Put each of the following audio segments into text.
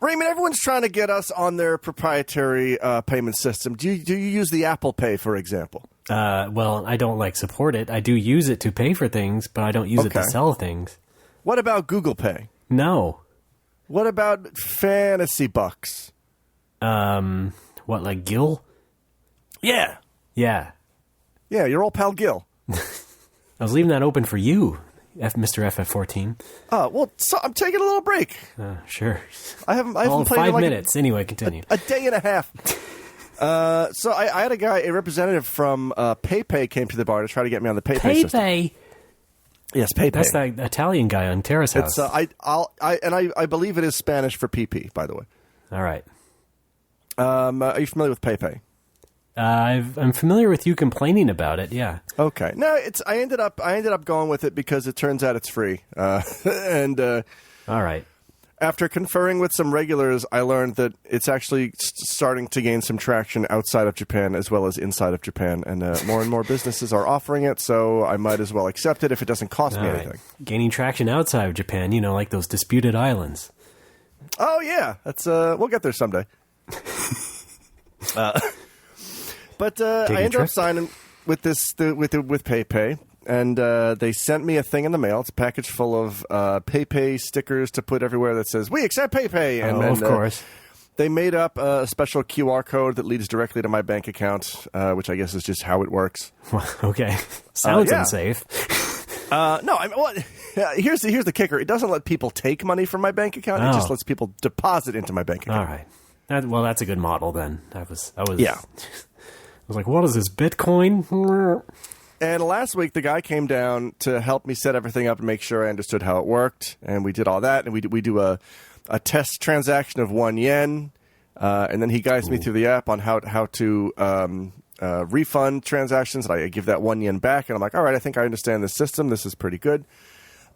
Raymond, everyone's trying to get us on their proprietary payment system. Do you use the Apple Pay, for example? Well, I don't support it. I do use it to pay for things, but I don't use it to sell things. What about Google Pay? No. What about Fantasy Bucks? What, like Gil? Yeah. Yeah. Yeah, your old pal Gil. I was leaving that open for you, Mr. FF14. Well, so I'm taking a little break. Sure. I haven't played 5 in like minutes. Anyway, continue. a day and a half. So I had a representative from PayPay came to the bar to try to get me on the PayPay system. PayPay? Yes, PayPay. That's that Italian guy on Terrace House. It's I believe it is Spanish for PP, by the way. All right. Are you familiar with PayPay? I'm familiar with you complaining about it. Yeah. Okay. No, I ended up going with it because it turns out it's free. And all right. After conferring with some regulars, I learned that it's actually starting to gain some traction outside of Japan as well as inside of Japan, and more and more businesses are offering it. So I might as well accept it if it doesn't cost me anything. Gaining traction outside of Japan, like those disputed islands. Oh yeah, that's we'll get there someday. But I ended up signing with with PayPay, and they sent me a thing in the mail. It's a package full of PayPay stickers to put everywhere that says "We accept PayPay." And of course, they made up a special QR code that leads directly to my bank account, which I guess is just how it works. Okay, sounds unsafe. No, here's the kicker. It doesn't let people take money from my bank account. It just lets people deposit into my bank account. All right. That's a good model then. I was yeah. I was like, what is this, Bitcoin? And last week, the guy came down to help me set everything up and make sure I understood how it worked. And we did all that. And we do a test transaction of 1 yen. And then he guides me through the app on how to refund transactions. And I give that 1 yen back. And I'm like, all right, I think I understand this system. This is pretty good.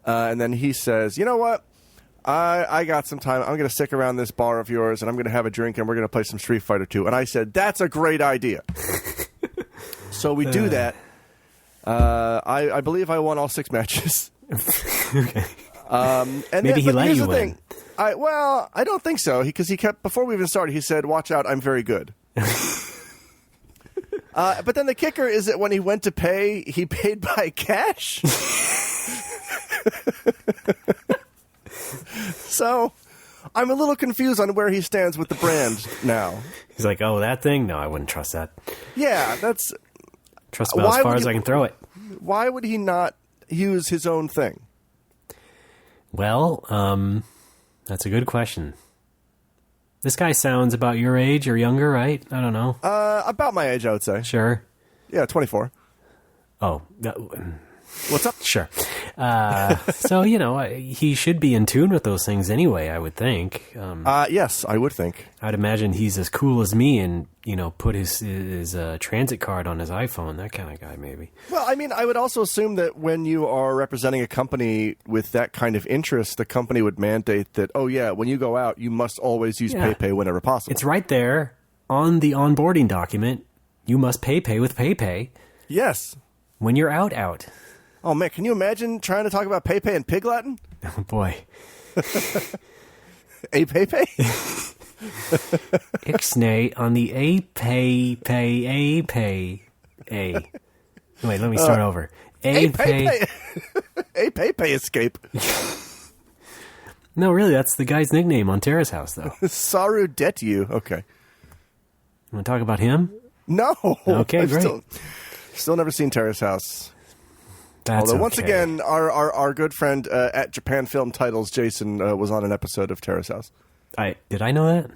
And then he says, you know what? I got some time. I'm going to stick around this bar of yours, and I'm going to have a drink, and we're going to play some Street Fighter 2. And I said, that's a great idea. So we do that. I believe I won all 6 matches. Okay. And maybe he let you win. I don't think so, because he kept, before we even started, he said, watch out, I'm very good. But then the kicker is that when he went to pay, he paid by cash. So I'm a little confused on where he stands with the brand now. He's like, oh, that thing? No, I wouldn't trust that. Yeah, that's... Trust about as far as I can throw it. Why would he not use his own thing? Well, that's a good question. This guy sounds about your age or younger, right? I don't know. About my age, I would say. Sure. Yeah, 24. Oh, what's up? Sure. So, he should be in tune with those things anyway, I would think. Yes, I would think. I'd imagine he's as cool as me and, put his transit card on his iPhone, that kind of guy, maybe. Well, I mean, I would also assume that when you are representing a company with that kind of interest, the company would mandate that, oh, yeah, when you go out, you must always use PayPay whenever possible. It's right there on the onboarding document. You must PayPay with PayPay. Yes. When you're out. Oh, man, can you imagine trying to talk about PayPay in Pig Latin? Oh, boy. A PayPay? Ixnay on the A pay. Wait, let me start over. A pay. A PayPay escape. No, really, that's the guy's nickname on Terrace House, though. Saru Detu. Okay. You want to talk about him? No. Okay, I've great. Still never seen Terrace House. That's Although, once again, our good friend at Japan Film Titles, Jason, was on an episode of Terrace House. Did I know that?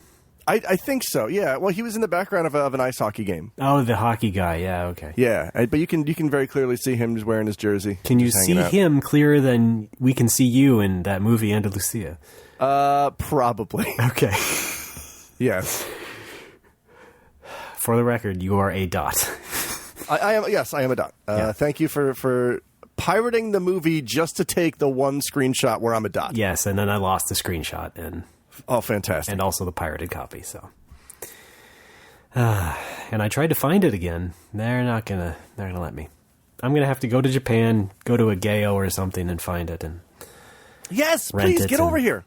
I think so, yeah. Well, he was in the background of an ice hockey game. Oh, the hockey guy, yeah, okay. Yeah, but you can very clearly see him just wearing his jersey. Can you see him clearer than we can see you in that movie, Andalusia? Probably. Okay. Yes. For the record, you are a dot. I am. Yes, I am a dot. Yeah. Thank you for pirating the movie just to take the one screenshot where I'm a dot. Yes, and then I lost the screenshot and fantastic, and also the pirated copy. So, and I tried to find it again. They're not gonna let me. I'm gonna have to go to Japan, go to a Gayo or something, and find it. And yes, please get over here.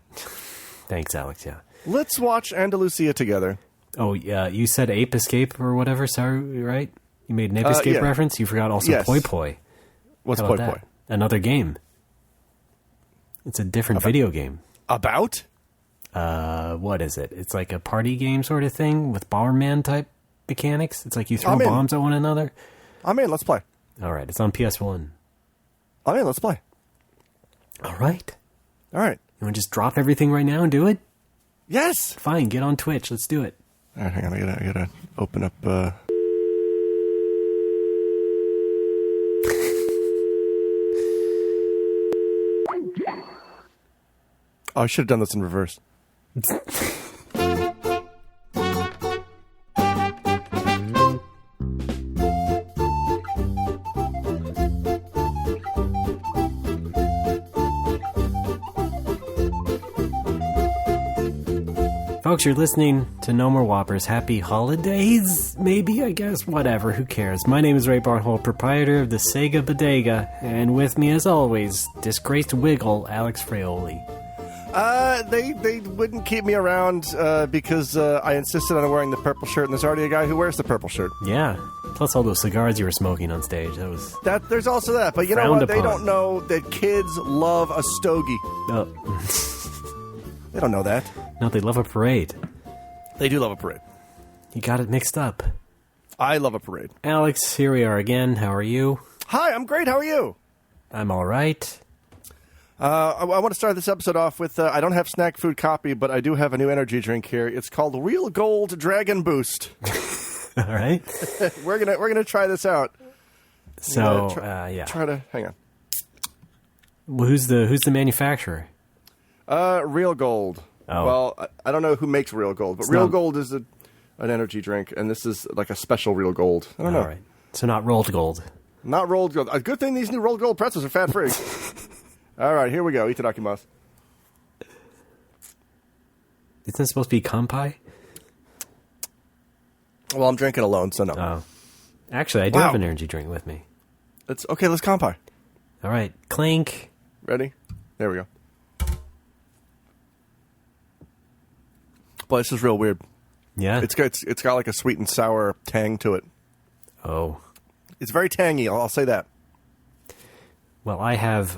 Thanks, Alex. Yeah. Let's watch Andalusia together. Oh, yeah, you said Ape Escape or whatever, sorry, right? You made an Ape Escape yeah. reference? You forgot also Yes. Poi Poi. What's How Poi about Poi? that? Another game. It's a different video game. About? What is it? It's like a party game sort of thing with Bomberman type mechanics. It's like you throw I'm in. bombs at one another. I'm in. Let's play. All right, it's on PS1. I'm in. Let's play. All right. All right. You want to just drop everything right now and do it? Yes. Fine, get on Twitch. Let's do it. All right, hang on. I gotta open up. Oh, I should have done this in reverse. Folks, you're listening to No More Whoppers. Happy holidays? Maybe, I guess. Whatever, who cares? My name is Ray Barnholt, proprietor of the Sega Bodega, and with me, as always, disgraced wiggle, Alex Fraioli. They wouldn't keep me around because I insisted on wearing the purple shirt, and there's already a guy who wears the purple shirt. Yeah, plus all those cigars you were smoking on stage. That was... There's also that, but you know Frowned what? They upon. don't know that kids love a stogie. Oh, They don't know that. no, they love a parade. They do love a parade. You got it mixed up. I love a parade. Alex, here we are again. How are you? Hi, I'm great. How are you? I'm all right. I want to start this episode off with I don't have snack food copy, but I do have a new energy drink here. It's called Real Gold Dragon Boost. All right. We're gonna try this out. So, yeah. Try to hang on. Well, who's the manufacturer? Real Gold. Oh. Well, I don't know who makes Real Gold, but It's Real not- Gold is an energy drink, and this is like a special Real Gold. I don't know. All right. So not rolled gold. Not rolled gold. A good thing these new rolled gold pretzels are fat free. All right, here we go. Itadakimasu. Isn't this supposed to be kampai? Well, I'm drinking alone, so no. Oh. Actually, I do Wow. have an energy drink with me. It's okay. Let's kampai. All right. Clink. Ready? There we go. Boy, this is real weird. Yeah. It's got like a sweet and sour tang to it. Oh. It's very tangy. I'll say that. Well, I have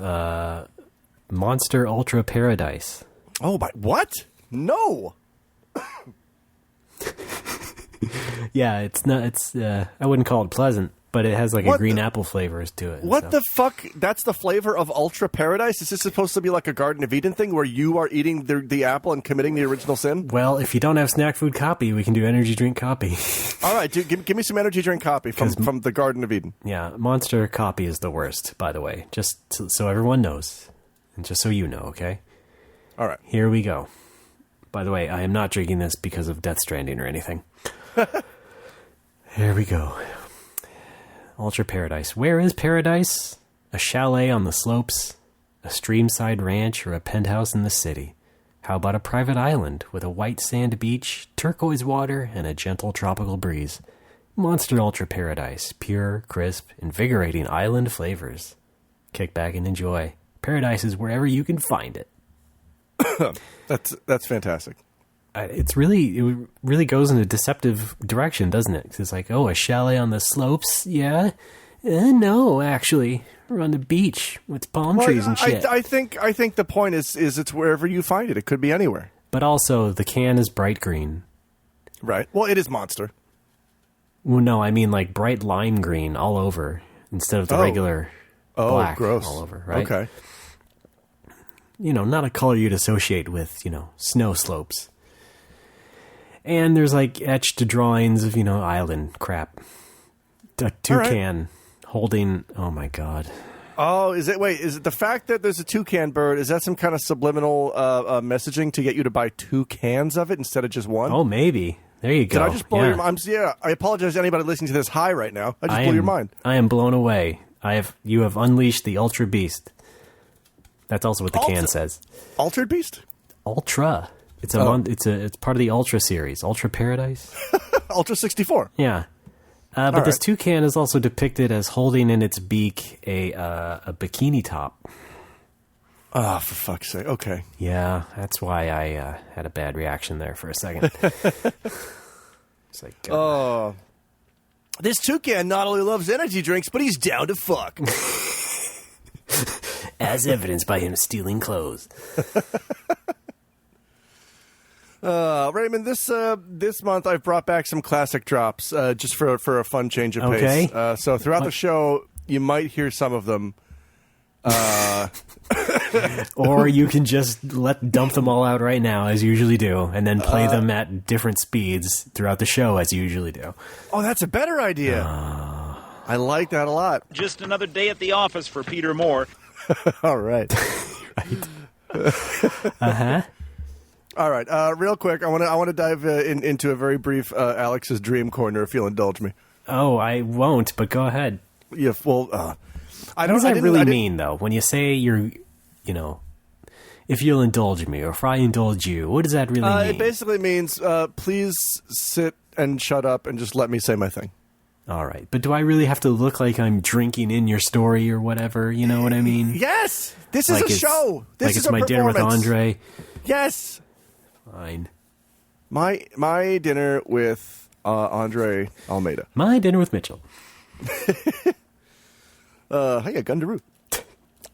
Monster Ultra Paradise. Oh my! What? No. Yeah, it's not. It's I wouldn't call it pleasant, but it has like What a green the- apple flavors to it. What so. the fuck? That's the flavor of Ultra Paradise? Is this supposed to be like a Garden of Eden thing where you are eating the apple and committing the original sin? Well, if you don't have snack food copy, we can do energy drink copy. All right, dude, give me some energy drink copy from the Garden of Eden. Yeah, Monster copy is the worst, by the way. Just so everyone knows, and just so you know, okay? All right. Here we go. By the way, I am not drinking this because of Death Stranding or anything. Here we go. Ultra Paradise. Where is paradise? A chalet on the slopes, a streamside ranch, or a penthouse in the city? How about a private island with a white sand beach, turquoise water, and a gentle tropical breeze? Monster Ultra Paradise. Pure, crisp, invigorating island flavors. Kick back and enjoy. Paradise is wherever you can find it. That's fantastic. It really goes in a deceptive direction, doesn't it? 'Cause it's like, oh, a chalet on the slopes, yeah. No, actually, we're on the beach with palm trees and shit. I think the point is it's wherever you find it. It could be anywhere. But also, the can is bright green. Right. Well, it is Monster. Well, no, I mean like bright lime green all over instead of the Oh. regular Oh, black gross. all over, right? Okay. You know, not a color you'd associate with, snow slopes. And there's like etched drawings of, island crap. A toucan holding, oh my god. Oh, is it the fact that there's a toucan bird? Is that some kind of subliminal messaging to get you to buy 2 cans of it instead of just one? Oh, maybe. There you go. Did I just blow Yeah. your mind? I apologize to anybody listening to this high right now. I just blew your mind. I am blown away. You have unleashed the Ultra Beast. That's also what the can says. Altered Beast? Ultra. It's it's part of the Ultra series. Ultra Paradise. Ultra 64. Yeah. But this right. toucan is also depicted as holding in its beak a bikini top. Oh, for fuck's sake. Okay. Yeah, that's why I had a bad reaction there for a second. It's like, Oh. This toucan not only loves energy drinks, but he's down to fuck. as evidenced by him stealing clothes. Raymond, this month I've brought back some classic drops just for a fun change of Okay. pace. So throughout the show, you might hear some of them. Or you can just dump them all out right now, as you usually do, and then play them at different speeds throughout the show, as you usually do. Oh, that's a better idea. I like that a lot. Just another day at the office for Peter Moore. All right. Uh-huh. All right. Real quick, I want to dive into a very brief Alex's dream corner, if you'll indulge me. Oh, I won't, but go ahead. Yeah. Well, I What don't. does I that didn't- really I didn't- mean, though? When you say you're, if you'll indulge me, or if I indulge you, what does that really mean? It basically means please sit and shut up and just let me say my thing. All right, but do I really have to look like I'm drinking in your story or whatever? You know what I mean? Yes, this Like is a show. This like is it's a my dinner with performance. Andre. Yes, Fine. my dinner with Andre Almeida. My dinner with Mitchell. Hey, a Gundaroo.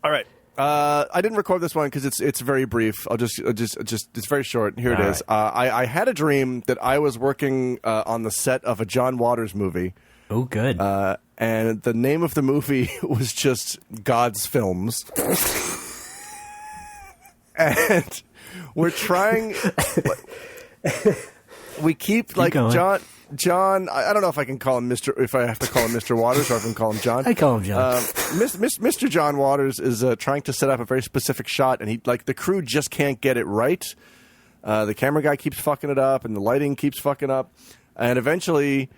All right. I didn't record this one because it's very brief. I'll just it's very short. Here it All is. I had a dream that I was working on the set of a John Waters movie. Oh, good. And the name of the movie was just God's Films. And we're trying. We keep like going. John. I don't know if I can call him Mr. If I have to call him Mr. Waters or if I can call him John. I call him John. Mr. John Waters is trying to set up a very specific shot, and the crew just can't get it right. The camera guy keeps fucking it up, and the lighting keeps fucking up, and eventually.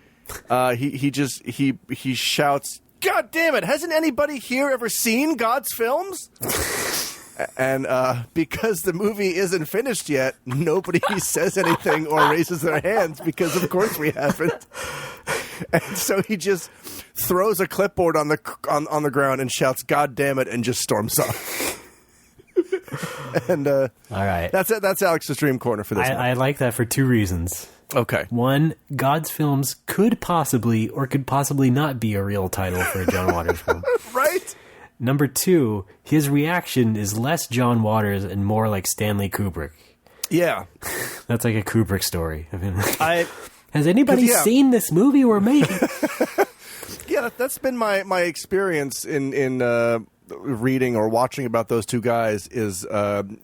He shouts, "God damn it! Hasn't anybody here ever seen God's Films?" And because the movie isn't finished yet, nobody says anything or raises their hands because, of course, we haven't. And so he just throws a clipboard on the ground and shouts, "God damn it!" and just storms off. And All right. that's it. That's Alex's dream corner for this. one. I like that for two reasons. Okay. One, God's Films could possibly not be a real title for a John Waters film. Right? Number two, his reaction is less John Waters and more like Stanley Kubrick. Yeah. That's like a Kubrick story. I mean, I. has anybody 'cause, yeah. seen this movie we're making? Yeah, that's been my experience in reading or watching about those two guys. Is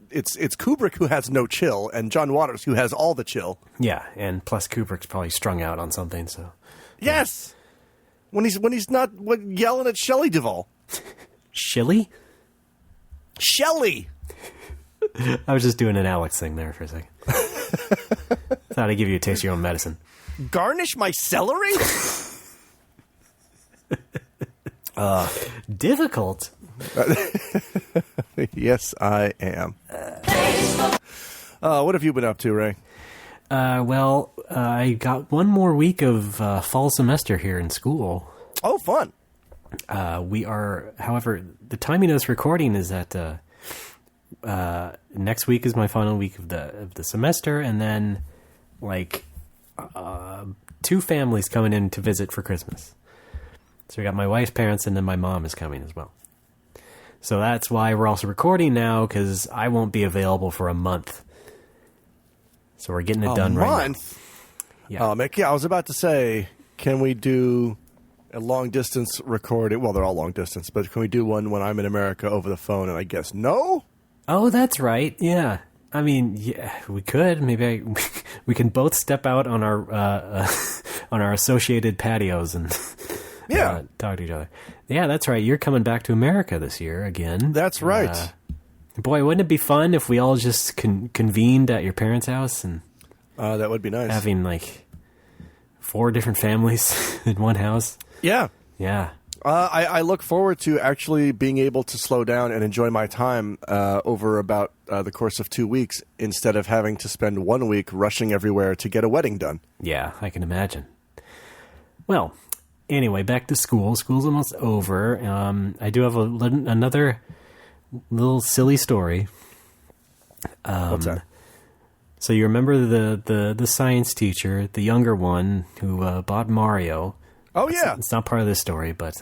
it's Kubrick who has no chill and John Waters who has all the chill. Yeah, and plus Kubrick's probably strung out on something. So Yes, when he's not yelling at Shelley Duvall. Shilly? Shelley. I was just doing an Alex thing there for a second. Thought I'd give you a taste of your own medicine. Garnish my celery. Difficult. Yes, I am. What have you been up to, Ray? Well, I got one more week of fall semester here in school. Oh, fun. We are, however, the timing of this recording is that next week is my final week of the semester, and then two families coming in to visit for Christmas. So we got my wife's parents, and then my mom is coming as well. So that's why we're also recording now, because I won't be available for a month. So we're getting it done right now. Month. Yeah. Oh, Mick, yeah, I was about to say, can we do a long distance recording? Well, they're all long distance, but can we do one when I'm in America over the phone? And I guess no. Oh, that's right. Yeah. I mean, yeah, we could. Maybe we can both step out on our on our associated patios and talk to each other. Yeah, that's right. You're coming back to America this year again. That's right. Boy, wouldn't it be fun if we all just convened at your parents' house and That would be nice. having 4 different families in one house? Yeah. Yeah. I look forward to actually being able to slow down and enjoy my time over about the course of 2 weeks instead of having to spend 1 week rushing everywhere to get a wedding done. Yeah, I can imagine. Well, anyway, back to school. School's almost over. I do have another little silly story. What's that? So you remember the science teacher, the younger one who bought Mario? Oh, yeah. It's not part of this story, but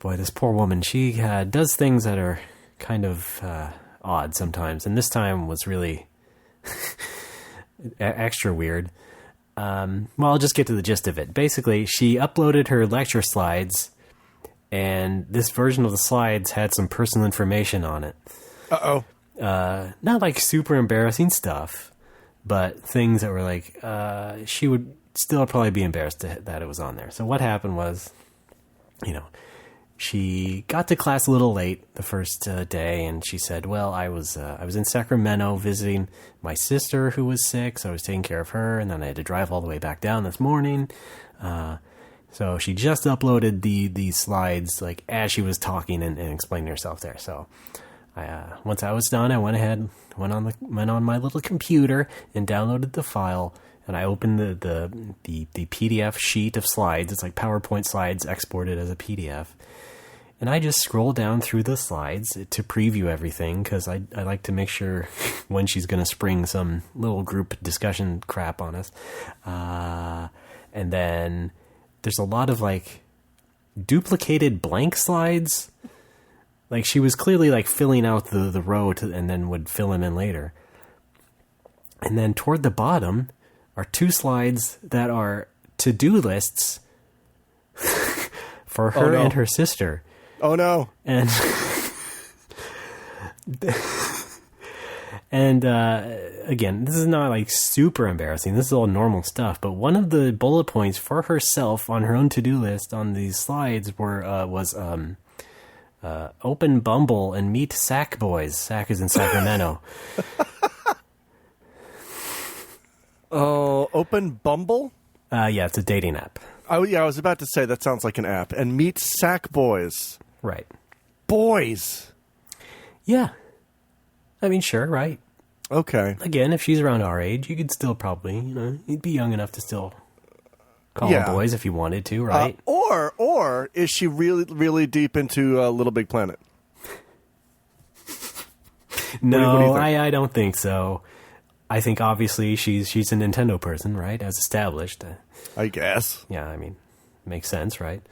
boy, this poor woman, she does things that are kind of odd sometimes, and this time was really extra weird. Well, I'll just get to the gist of it. Basically, she uploaded her lecture slides, and this version of the slides had some personal information on it. Uh-oh. Not like super embarrassing stuff, but things that were like, she would still probably be embarrassed that it was on there. So what happened was, she got to class a little late the first day, and she said, well, I was in Sacramento visiting my sister who was sick, so I was taking care of her, and then I had to drive all the way back down this morning. So she just uploaded these slides like as she was talking and explaining herself there. So once I was done, I went on my little computer and downloaded the file, and I opened the PDF sheet of slides. It's like PowerPoint slides exported as a PDF. And I just scroll down through the slides to preview everything, because I like to make sure when she's going to spring some little group discussion crap on us. And then there's a lot of like duplicated blank slides. Like she was clearly like filling out the row and then would fill them in later. And then toward the bottom are two slides that are to-do lists for her and her sister. Oh, no. And again, this is not like super embarrassing. This is all normal stuff. But one of the bullet points for herself on her own to-do list on these slides was open Bumble and meet Sack Boys. Sack is in Sacramento. Oh, open Bumble? Yeah, it's a dating app. Oh, yeah, I was about to say that sounds like an app. And meet Sack Boys. Right. Boys. Yeah. I mean, sure, right. Okay. Again, if she's around our age, you could still probably, you'd be young enough to still call them boys if you wanted to, right? Or is she really, really deep into Little Big Planet? No, what do you think? I don't think so. I think obviously she's a Nintendo person, right? As established. I guess. Yeah, I mean, makes sense, right?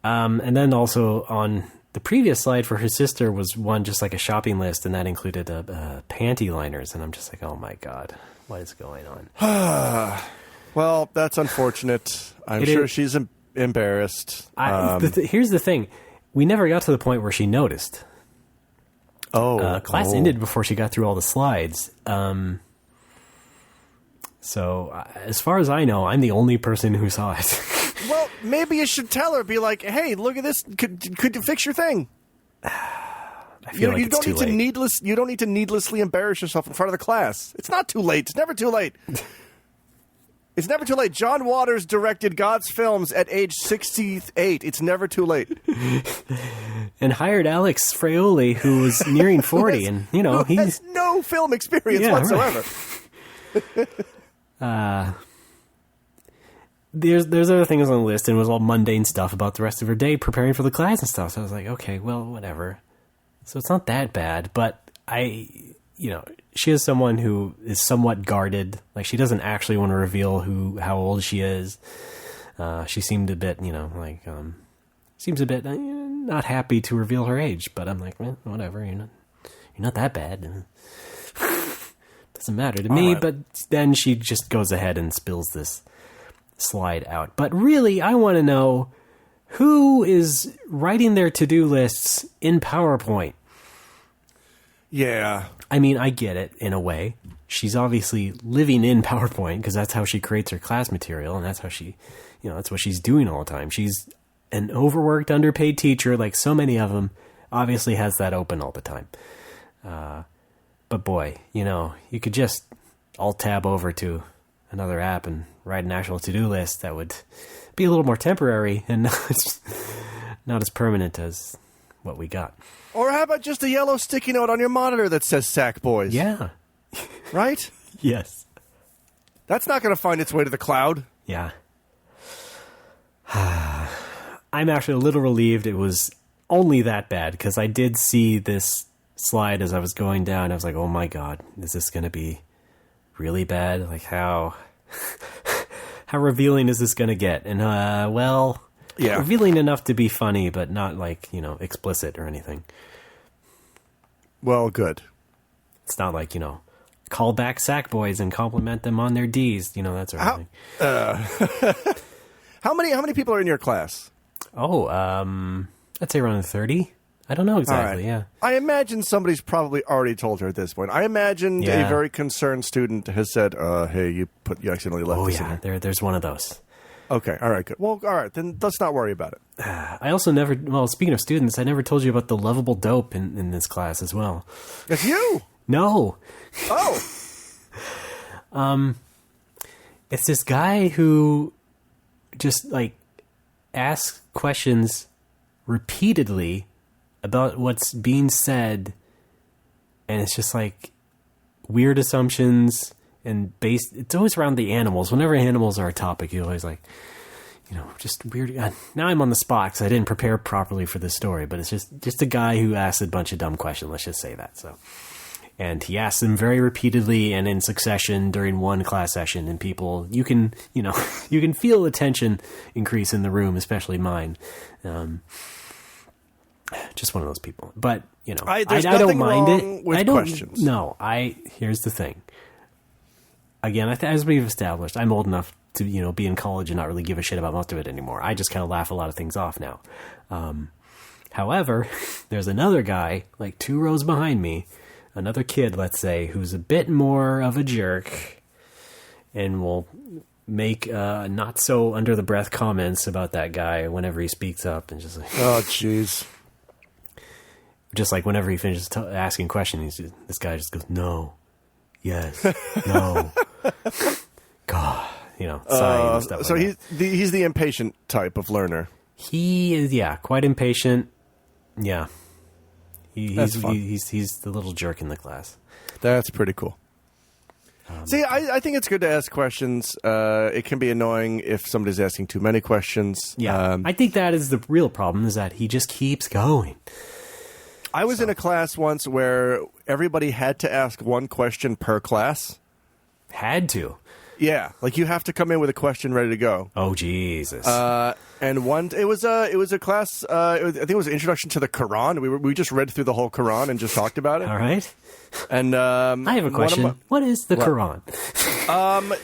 And then also on the previous slide for her sister was one just like a shopping list, and that included panty liners, and I'm just like, oh my god, what is going on? Well, that's unfortunate. I'm sure she's embarrassed. Here's the thing. We never got to the point where she noticed. Class ended before she got through all the slides. So, as far as I know, I'm the only person who saw it. Well, maybe you should tell her. Be like, hey, look at this. Could you fix your thing? I feel like it's too late. You don't need to needlessly embarrass yourself in front of the class. It's not too late. It's never too late. It's never too late. John Waters directed God's films at age 68. It's never too late. And hired Alex Fraioli, who was nearing 40, and he has no film experience whatsoever. Right. There's other things on the list, and it was all mundane stuff about the rest of her day preparing for the class and stuff. So I was like, okay, well, whatever. So it's not that bad, but she is someone who is somewhat guarded. Like, she doesn't actually want to reveal how old she is. She seemed a bit, seems a bit not happy to reveal her age. But I'm like, whatever. You're not that bad. Doesn't matter to me. Right. But then she just goes ahead and spills this slide out. But really, I want to know who is writing their to-do lists in PowerPoint. Yeah. I mean, I get it in a way. She's obviously living in PowerPoint because that's how she creates her class material, and that's how she, that's what she's doing all the time. She's an overworked, underpaid teacher, like so many of them, obviously has that open all the time. But boy, you could just alt-tab over to another app and write an actual to-do list that would be a little more temporary and not as permanent as what we got. Or how about just a yellow sticky note on your monitor that says Sack Boys? Yeah. Right? Yes. That's not going to find its way to the cloud. Yeah. I'm actually a little relieved it was only that bad, because I did see this slide as I was going down. I was like, oh my God, is this going to be really bad? Like, how revealing is this going to get? And, Yeah. revealing enough to be funny, but not like, explicit or anything. Well, good. It's not like, call back sack boys and compliment them on their D's, that sort of thing. How many people are in your class? Oh, I'd say around 30. I don't know exactly, All right. yeah. I imagine somebody's probably already told her at this point. I imagine Yeah. a very concerned student has said, hey, you accidentally left Oh, this in yeah, here. there's one of those. Okay, all right, good. Well, all right, then let's not worry about it. I also speaking of students, I never told you about the lovable dope in this class as well. It's you! No. Oh! It's this guy who just, asks questions repeatedly about what's being said, and it's just, weird assumptions, and it's always around the animals. Whenever animals are a topic, you're always just weird. Now I'm on the spot because I didn't prepare properly for this story, but it's just a guy who asks a bunch of dumb questions. Let's just say that. So, and he asks them very repeatedly and in succession during one class session, and people, you can feel the tension increase in the room, especially mine. Just one of those people, but I don't mind it. With I don't. questions. No, here's the thing. Again, as we've established, I'm old enough to be in college and not really give a shit about most of it anymore. I just kind of laugh a lot of things off now. However, there's another guy, 2 rows behind me, another kid, let's say, who's a bit more of a jerk and will make not so under the breath comments about that guy whenever he speaks up, and just Oh, jeez. just whenever he finishes asking questions, this guy just goes, no, yes, no, God, sighing and stuff. So like he's the impatient type of learner. he is, quite impatient. Yeah, That's fun. he's the little jerk in the class. That's pretty cool. See, I think it's good to ask questions. It can be annoying if somebody's asking too many questions. Yeah, I think that is the real problem, is that he just keeps going. I was in a class once where everybody had to ask one question per class. Had to. Yeah, you have to come in with a question ready to go. Oh, Jesus. And it was a class. I think it was an introduction to the Quran. We just read through the whole Quran and just talked about it. All right. And I have a question. What is the Quran?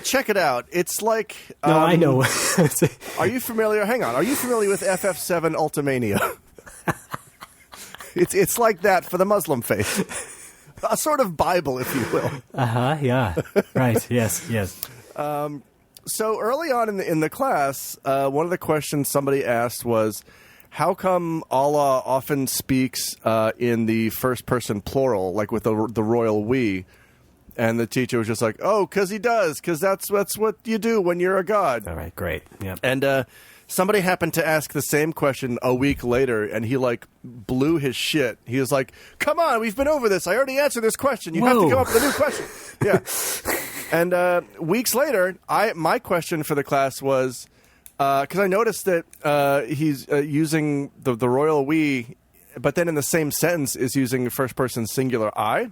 Check it out. It's like No, I know. Are you familiar? Hang on. Are you familiar with FF7 Ultimania? It's like that for the Muslim faith. A sort of Bible, if you will. Yeah. Right. Yes. So early on in the class, one of the questions somebody asked was, how come Allah often speaks in the first person plural, with the royal we? And the teacher was just like, oh, because he does, because that's what you do when you're a god. All right. Great. Yep. And somebody happened to ask the same question a week later, and he blew his shit. He was like, come on, we've been over this. I already answered this question. You have to come up with a new question. Yeah. And weeks later, my question for the class was, because I noticed that he's using the royal we, but then in the same sentence is using first person singular I.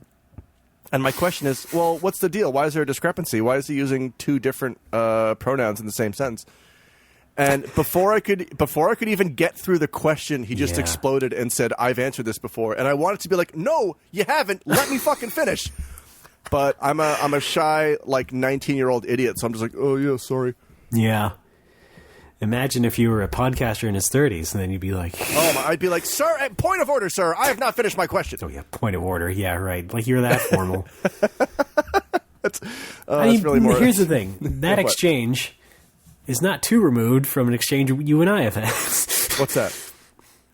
And my question is, well, what's the deal? Why is there a discrepancy? Why is he using 2 different pronouns in the same sentence? And before I could even get through the question, he just exploded and said, I've answered this before. And I wanted to be like, no, you haven't. Let me fucking finish. But I'm a shy, 19-year-old idiot. So I'm just like, oh, yeah, sorry. Yeah. Imagine if you were a podcaster in his 30s, and then you'd be like... Oh, I'd be like, sir, point of order, sir. I have not finished my question. Oh, yeah, point of order. Yeah, right. You're that formal. That's really more... Here's the thing. That What? exchange is not too removed from an exchange you and I have had. What's that?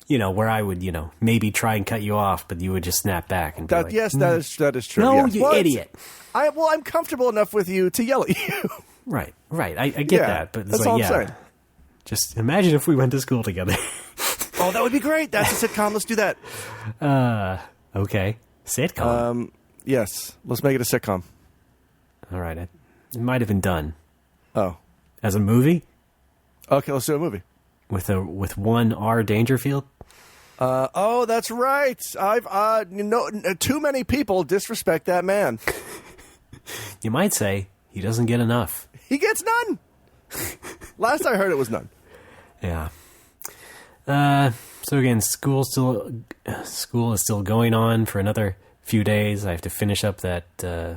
Where I would, maybe try and cut you off, but you would just snap back and be like... Yes, that is true. No, yes. you idiot. I'm comfortable enough with you to yell at you. Right. I get that, but it's that's all I'm saying. Just imagine if we went to school together. Oh, that would be great. That's a sitcom. Let's do that. Okay. Sitcom. Yes. Let's make it a sitcom. All right. It might have been done. Oh. As a movie? Okay, let's do a movie. With one R. Dangerfield? Oh, that's right. I've too many people disrespect that man. You might say he doesn't get enough. He gets none. Last I heard, it was none. Yeah. So again, school is still going on for another few days. I have to finish up that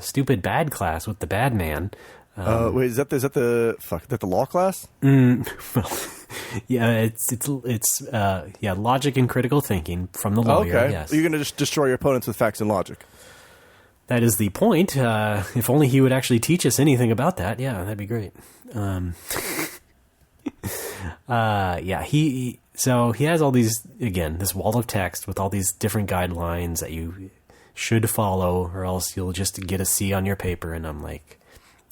stupid bad class with the bad man. Wait, is that the law class? Yeah, it's logic and critical thinking from the lawyer. Okay, Yes. you're going to just destroy your opponents with facts and logic. That is the point. If only he would actually teach us anything about that. Yeah, that'd be great. He has all these, again, this wall of text with all these different guidelines that you should follow, or else you'll just get a C on your paper. And I'm like,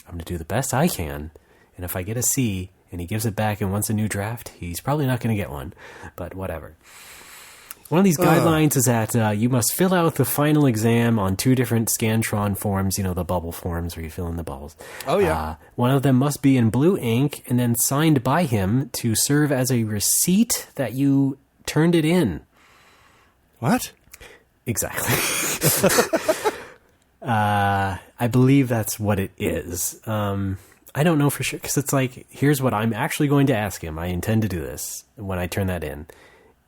I'm going to do the best I can. And if I get a C and he gives it back and wants a new draft, he's probably not going to get one. But whatever. One of these guidelines is that you must fill out the final exam on 2 different Scantron forms, the bubble forms where you fill in the bubbles. Oh, yeah. One of them must be in blue ink and then signed by him to serve as a receipt that you turned it in. What? Exactly. I believe that's what it is. I don't know for sure, because it's like, here's what I'm actually going to ask him. I intend to do this when I turn that in.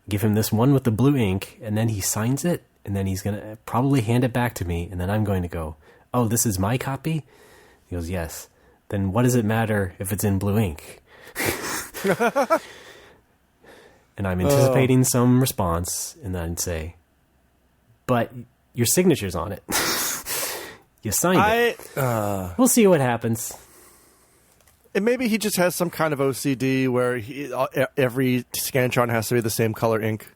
Give him this one with the blue ink, and then he signs it, and then he's going to probably hand it back to me, and then I'm going to go, oh, this is my copy? He goes, yes. Then what does it matter if it's in blue ink? And I'm anticipating some response, and then I'd say, but your signature's on it. You signed it. We'll see what happens. And maybe he just has some kind of OCD where every Scantron has to be the same color ink.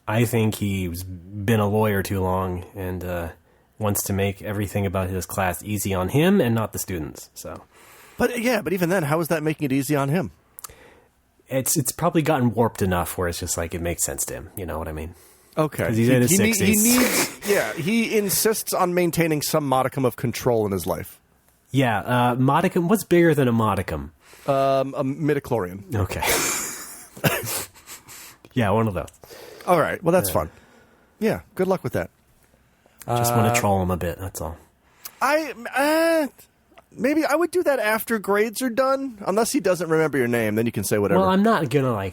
I think he's been a lawyer too long and wants to make everything about his class easy on him and not the students. So, but even then, how is that making it easy on him? It's probably gotten warped enough where it's just like it makes sense to him. You know what I mean? Okay. Because he's in his 60s. He insists on maintaining some modicum of control in his life. Yeah, modicum. What's bigger than a modicum? A midichlorian. Okay. Yeah, one of those. All right. Well, that's fun. Yeah. Good luck with that. Just want to troll him a bit. That's all. Maybe I would do that after grades are done, unless he doesn't remember your name. Then you can say whatever. Well, I'm not gonna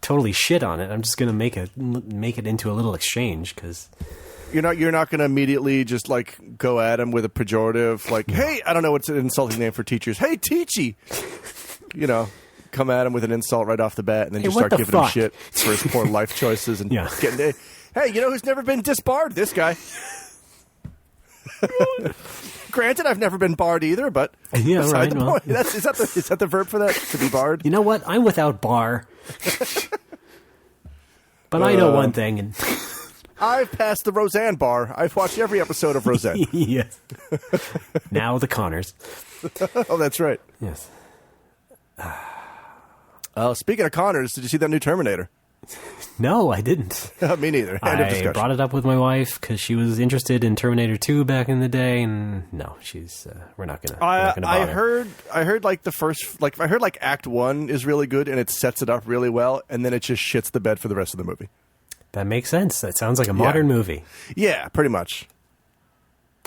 totally shit on it. I'm just gonna make it into a little exchange because. You're not going to immediately just go at him with a pejorative hey, I don't know what's an insulting name for teachers. Hey, Teachy. Come at him with an insult right off the bat and then just start giving him shit for his poor life choices and getting hey, who's never been disbarred? This guy. Granted, I've never been barred either, but beside the point. Is that the verb for that? To be barred? You know what? I'm without bar. But I know one thing and I've passed the Roseanne bar. I've watched every episode of Roseanne. Yes. Now the Connors. Oh, that's right. Yes. Speaking of Connors, did you see that new Terminator? No, I didn't. Me neither. I brought it up with my wife because she was interested in Terminator 2 back in the day, and no, we're not gonna. I heard the first, I heard Act 1 is really good and it sets it up really well, and then it just shits the bed for the rest of the movie. That makes sense. That sounds like a modern movie. Yeah, pretty much.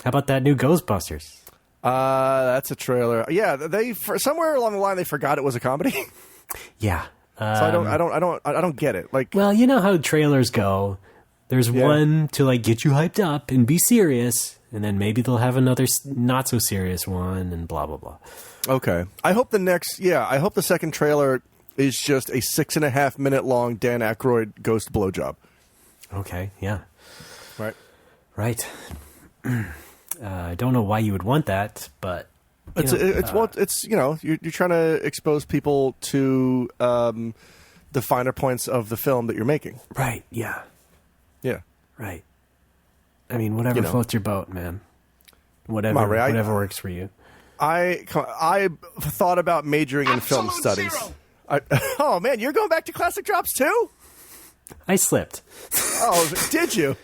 How about that new Ghostbusters? That's a trailer. Yeah, somewhere along the line they forgot it was a comedy. Yeah. So I don't get it. Well, you know how trailers go. There's one to get you hyped up and be serious, and then maybe they'll have another not so serious one, and blah blah blah. Okay. I hope the second trailer is just a 6.5 minute long Dan Aykroyd ghost blowjob. Okay. Yeah. Right. I don't know why you would want that, but you're trying to expose people to the finer points of the film that you're making. Right. Yeah. Yeah. Right. I mean, whatever floats your boat, man. Whatever works for you. I thought about majoring in film studies. Oh man, you're going back to classic drops too? I slipped. Oh, did you?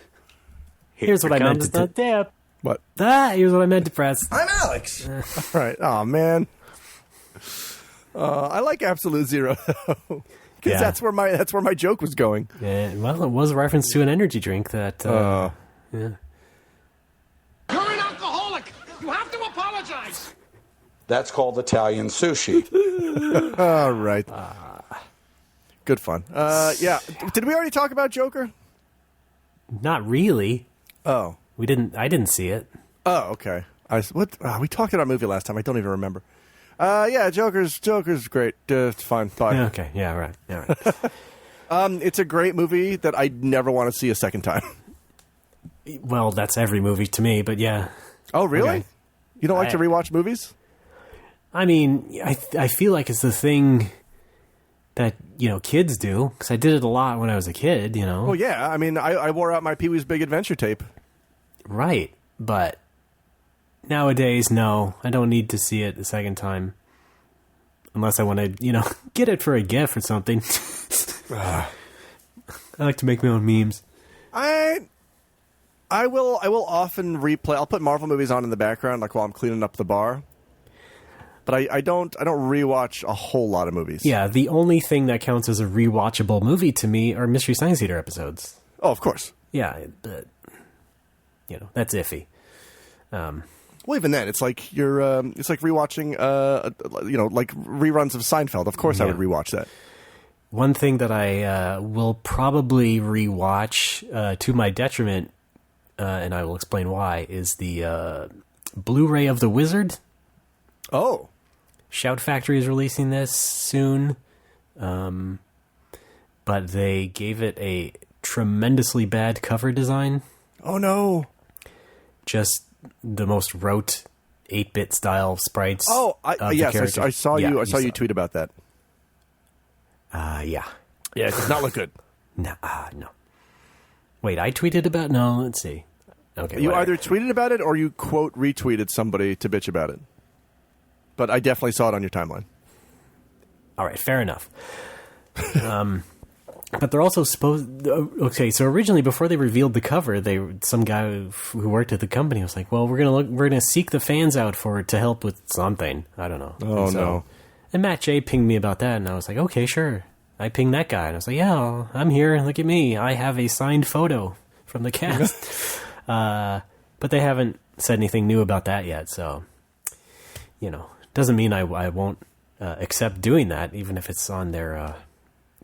Here's what I meant to do. What? Here's what I meant to press. I'm Alex. All right. Oh man. I like Absolute Zero. Because that's where my joke was going. Yeah, well, it was a reference to an energy drink that. Yeah. You're an alcoholic. You have to apologize. That's called Italian sushi. All right. Good fun. Yeah. Did we already talk about Joker? Not really. Oh. We didn't. I didn't see it. Oh, okay. We talked about a movie last time. I don't even remember. Yeah, Joker's great. It's fine. Bye. Yeah, okay. Yeah. Right. Yeah. Right. It's a great movie that I never want to see a second time. Well, that's every movie to me. But yeah. Oh, really? Okay. You don't like to rewatch movies? I mean, I feel like it's the thing that kids do, because I did it a lot when I was a kid. Well, yeah. I mean, I wore out my Pee-wee's Big Adventure tape. Right, but nowadays, no, I don't need to see it a second unless I want to, get it for a gift or something. I like to make my own memes. I will often replay. I'll put Marvel movies on in the background, like while I'm cleaning up the bar. But I don't rewatch a whole lot of movies. Yeah, the only thing that counts as a rewatchable movie to me are Mystery Science Theater episodes. Oh, of course. Yeah, but that's iffy. Well, even then, it's like it's like rewatching, like reruns of Seinfeld. Of course, I would rewatch that. One thing that I will probably rewatch to my detriment, and I will explain why, is the Blu-ray of The Wizard. Oh. Shout Factory is releasing this soon, but they gave it a tremendously bad cover design. Oh, no. Just the most rote 8-bit style sprites. Oh, yes, I saw you. I saw you saw tweet about that. Yeah. Yeah, it does not look good. No. Wait, I tweeted about. No, let's see. Okay, You whatever. either tweeted about it or you quote retweeted somebody to bitch about it. But I definitely saw it on your timeline. All right, fair enough. But they're also supposed. Okay, so originally, before they revealed the cover, some guy who worked at the company was like, "Well, we're gonna seek the fans out to help with something. I don't know." Oh, no. And Matt J pinged me about that, and I was like, "Okay, sure." I pinged that guy, and I was like, "Yeah, I'm here. Look at me. I have a signed photo from the cast." But they haven't said anything new about that yet, so doesn't mean I won't accept doing that, even if it's on their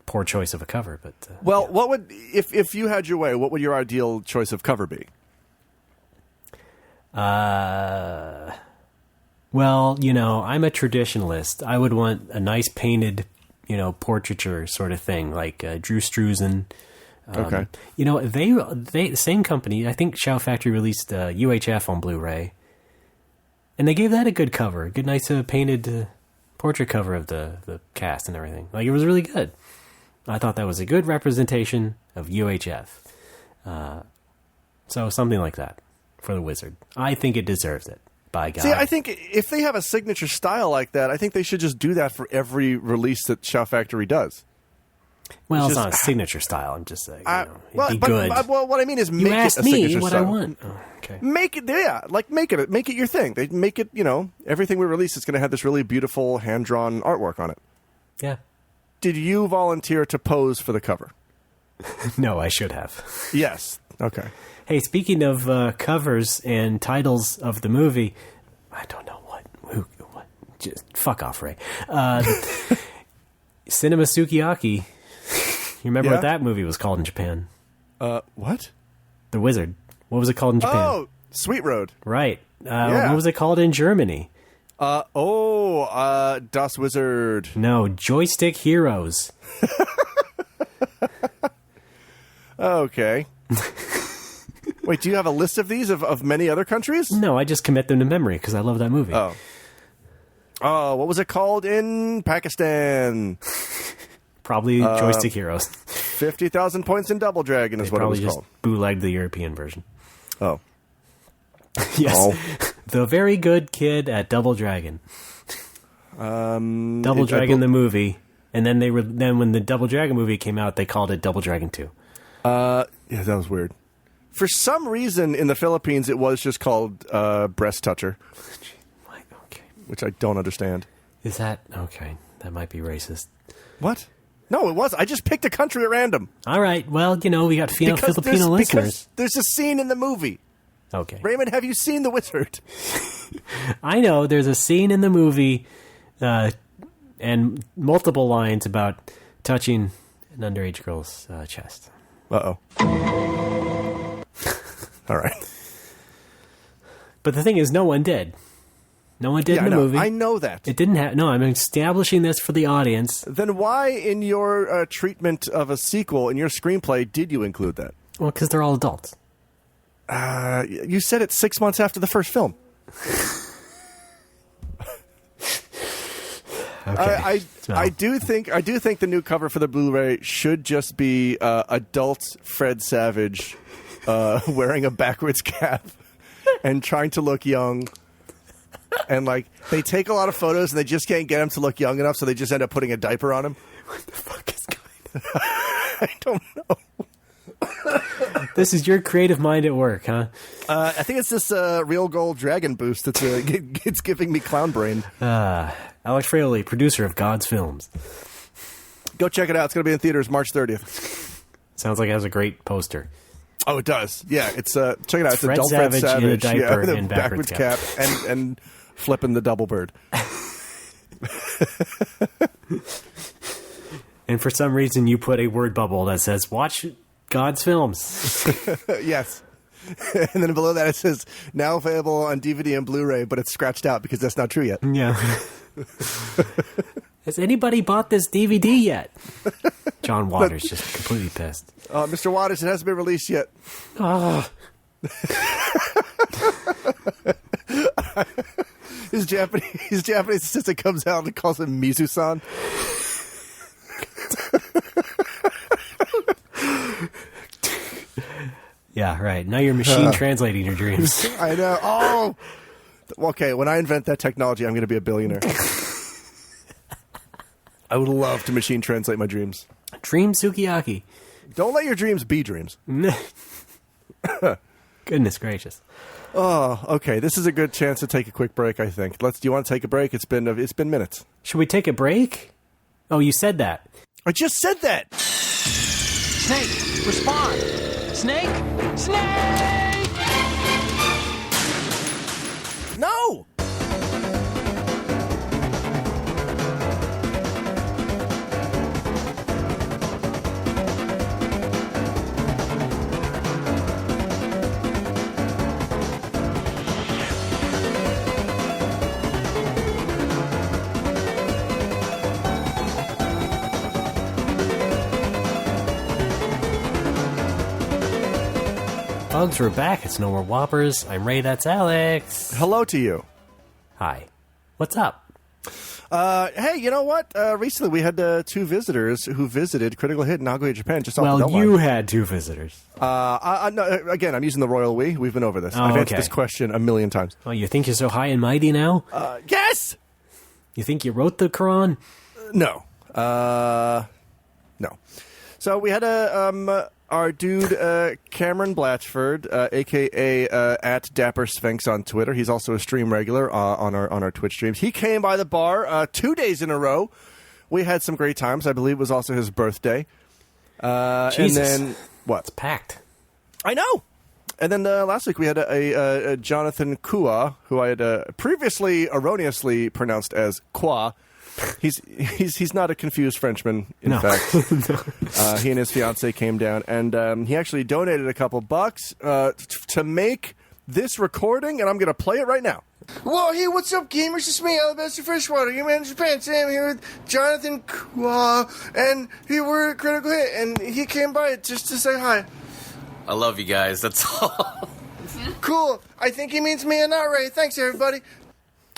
poor choice of a cover. But what would if you had your way? What would your ideal choice of cover be? Well, I'm a traditionalist. I would want a nice painted, portraiture sort of thing, like Drew Struzan. Okay. They same company. I think Shout Factory released UHF on Blu-ray, and they gave that a good cover, a good, nice painted portrait cover of the cast and everything. Like, it was really good. I thought that was a good representation of UHF. So something like that for the Wizard. I think it deserves it. By God. See, I think if they have a signature style like that, I think they should just do that for every release that Shout Factory does. Well, it's not a signature style. I'm just saying, it'd be good. Well, what I mean is, You make asked it a me signature what style. I want. Oh, okay. Make it, make it your thing. They make it, everything we release is going to have this really beautiful hand drawn artwork on it. Yeah. Did you volunteer to pose for the cover? No, I should have. Yes. Okay. Hey, speaking of covers and titles of the movie, I don't know what. Just fuck off, Ray. Cinema Sukiyaki. You remember what that movie was called in Japan? What? The Wizard. What was it called in Japan? Oh, Sweet Road. Right. What was it called in Germany? Das Wizard. No, Joystick Heroes. Okay. Wait, do you have a list of these of many other countries? No, I just commit them to memory because I love that movie. Oh, what was it called in Pakistan? Probably Joystick Heroes. 50,000 points in Double Dragon is what it was Probably just called. bootlegged the European version. Oh. Yes. Oh. The very good kid at Double Dragon. Double Dragon the movie, and then then when the Double Dragon movie came out, they called it Double Dragon 2. Yeah, that was weird. For some reason in the Philippines, it was just called Breast Toucher, Okay. which I don't understand. Is that okay? That might be racist. What? No, it was. I just picked a country at random. All right. Well, we got Filipino listeners. Because there's a scene in the movie. Okay. Raymond, have you seen The Wizard? I know there's a scene in the movie and multiple lines about touching an underage girl's chest. Uh-oh. All right. But the thing is, no one did. No one did in the movie. I know that. It didn't have... No, I'm establishing this for the audience. Then why, in your treatment of a sequel, in your screenplay, did you include that? Well, because they're all adults. You said it 6 months after the first film. Okay. I do think the new cover for the Blu-ray should just be adult Fred Savage wearing a backwards cap and trying to look young. And they take a lot of photos and they just can't get him to look young enough, so they just end up putting a diaper on him. What the fuck is going on? I don't know. This is your creative mind at work, huh? I think it's this Real Gold Dragon boost that's it's giving me clown brain. Alex Fraley, producer of God's Films. Go check it out. It's going to be in theaters March 30th. Sounds like it has a great poster. Oh, it does. Yeah, it's check it out. It's Fred adult Savage Fred Savage in a diaper with a and backwards cap and flipping the double bird. And for some reason, you put a word bubble that says "Watch God's Films." Yes. And then below that it says now available on DVD and Blu-ray, but it's scratched out because that's not true yet. Yeah. Has anybody bought this DVD yet? John Waters just completely pissed. Mr. Waters, it hasn't been released yet. Oh. His Japanese assistant comes out and calls him Mizu-san. Yeah, right. Now you're machine translating your dreams. I know. Oh! Okay, when I invent that technology, I'm going to be a billionaire. I would love to machine translate my dreams. Dream Sukiyaki. Don't let your dreams be dreams. Goodness gracious. Oh, okay. This is a good chance to take a quick break, I think. Do you want to take a break? It's been minutes. Should we take a break? Oh, you said that. I just said that. Snake, respond. Snake? Snake! No! Folks, we're back. It's No More Whoppers. I'm Ray, that's Alex. Hello to you. Hi. What's up? Hey, you know what? Recently we had two visitors who visited Critical Hit in Nagoya, Japan, just off the Well, Beltline. you had two visitors. No, again, I'm using the royal we. We've been over this. Oh, I've answered okay. this question a million times. Oh, you think you're so high and mighty now? Yes! You think you wrote the Quran? No. No. So we had our dude Cameron Blatchford, a.k.a. at Dapper Sphinx on Twitter. He's also a stream regular on our Twitch streams. He came by the bar 2 days in a row. We had some great times. I believe it was also his birthday. Jesus. And then, what? It's packed. I know. And then last week we had a Jonathan Kua, who I had previously erroneously pronounced as Qua. He's not a confused Frenchman. In fact, he and his fiance came down, and he actually donated a couple bucks to make this recording, and I'm going to play it right now. Well, hey, what's up, gamers? It's me, Alabaster Freshwater, your man in Japan. Today I'm here with Jonathan Kua, and we're at Critical Hit, and he came by just to say hi. I love you guys, that's all. Cool. I think he means me and not Ray. Thanks, everybody.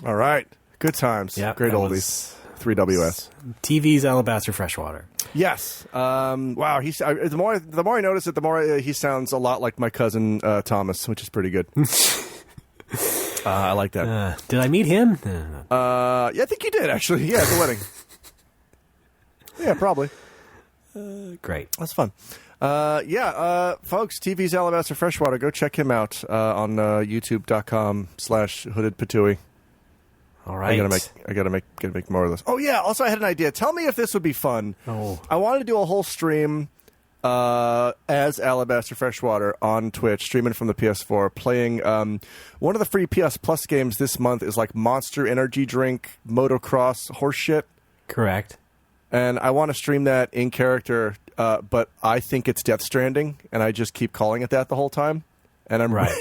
All right. Good times. Yep, Great that oldies. 3WS. TV's Alabaster Freshwater. Yes. Wow. The more I notice it, the more he sounds a lot like my cousin Thomas, which is pretty good. I like that. Did I meet him? Yeah, I think you did actually. Yeah, at the wedding. Yeah, probably. Great. That's fun. Folks, TV's Alabaster Freshwater. Go check him out on youtube.com/hoodedpatooey. All right. I gotta make more of this. Oh yeah. Also, I had an idea. Tell me if this would be fun. Oh. I wanted to do a whole stream as Alabaster Freshwater on Twitch, streaming from the PS4, playing one of the free PS Plus games this month is like Monster Energy Drink, Motocross, horse shit. Correct. And I want to stream that in character, but I think it's Death Stranding, and I just keep calling it that the whole time. And I'm right.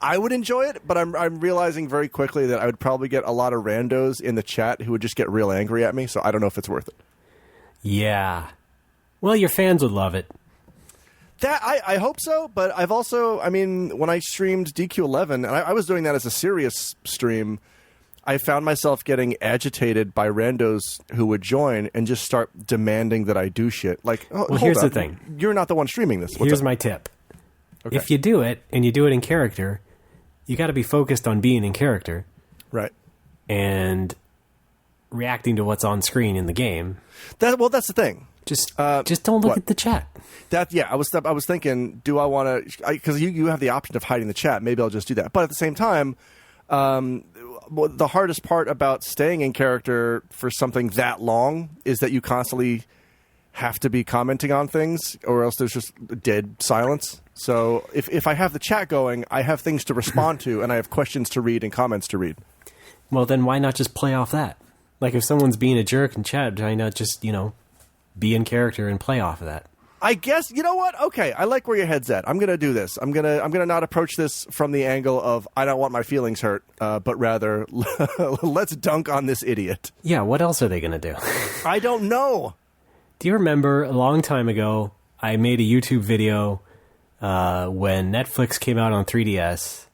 I would enjoy it, but I'm realizing very quickly that I would probably get a lot of randos in the chat who would just get real angry at me. So I don't know if it's worth it. Yeah. Well, your fans would love it. That I hope so, but I've also, I mean, when I streamed DQ11, and I was doing that as a serious stream, I found myself getting agitated by randos who would join and just start demanding that I do shit. Like, well, here's the thing. You're not the one streaming this. Here's my tip. Okay. If you do it, and you do it in character, you got to be focused on being in character. Right. And reacting to what's on screen in the game. That's the thing. Just don't look at the chat. I was thinking, do I want to? Because you have the option of hiding the chat. Maybe I'll just do that. But at the same time, the hardest part about staying in character for something that long is that you constantly have to be commenting on things, or else there's just dead silence. So if I have the chat going, I have things to respond to, and I have questions to read and comments to read. Well, then why not just play off that? Like if someone's being a jerk in chat, why not just be in character and play off of that? I guess, you know what? Okay, I like where your head's at. I'm gonna do this. I'm gonna not approach this from the angle of I don't want my feelings hurt, but rather let's dunk on this idiot. Yeah, what else are they gonna do? I don't know. Do you remember a long time ago I made a YouTube video when Netflix came out on 3DS?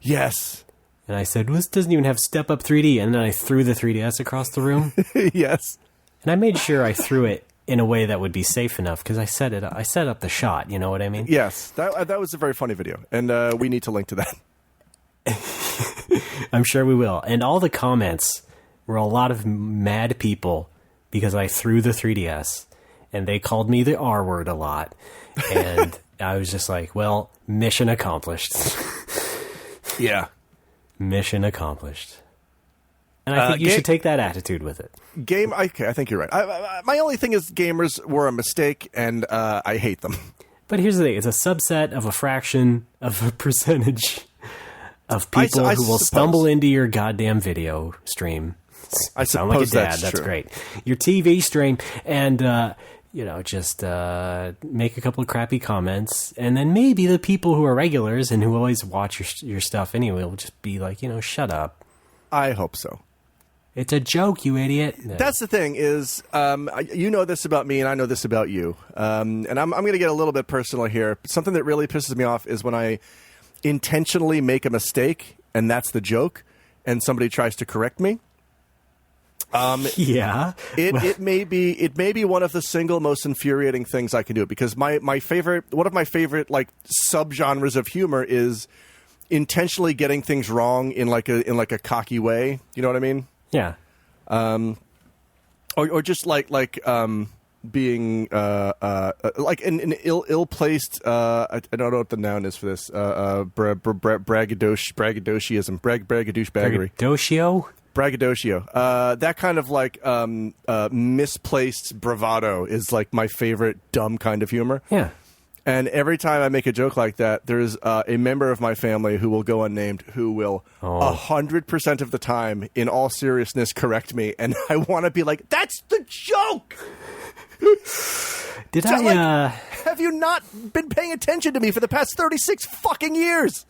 Yes. And I said, this doesn't even have Step Up 3D, and then I threw the 3DS across the room. Yes. And I made sure I threw it in a way that would be safe enough because I set up the shot. You know what I mean? Yes, that was a very funny video, and we need to link to that. I'm sure we will. And all the comments were a lot of mad people because I threw the 3DS, and they called me the R word a lot, and I was just like, well, mission accomplished. Yeah, mission accomplished. And I think you should take that attitude with it. Okay, I think you're right. My only thing is gamers were a mistake, and I hate them. But here's the thing. It's a subset of a fraction of a percentage of people who will stumble into your goddamn video stream. I sound like a dad. That's true. Great. Your TV stream, and just make a couple of crappy comments, and then maybe the people who are regulars and who always watch your stuff anyway will just be like, shut up. I hope so. It's a joke, you idiot. No. That's the thing is, you know this about me, and I know this about you. And I'm going to get a little bit personal here. Something that really pisses me off is when I intentionally make a mistake, and that's the joke, and somebody tries to correct me. Yeah. It may be one of the single most infuriating things I can do, because one of my favorite like subgenres of humor is intentionally getting things wrong in like a cocky way. You know what I mean? Yeah. Or just like being like an ill-placed I don't know what the noun is for this braggadociism, braggadouchebaggery. Braggadocio. That kind of like misplaced bravado is like my favorite dumb kind of humor. Yeah. And every time I make a joke like that, there's a member of my family who will go unnamed who will 100% of the time, in all seriousness, correct me. And I want to be like, that's the joke! Have you not been paying attention to me for the past 36 fucking years?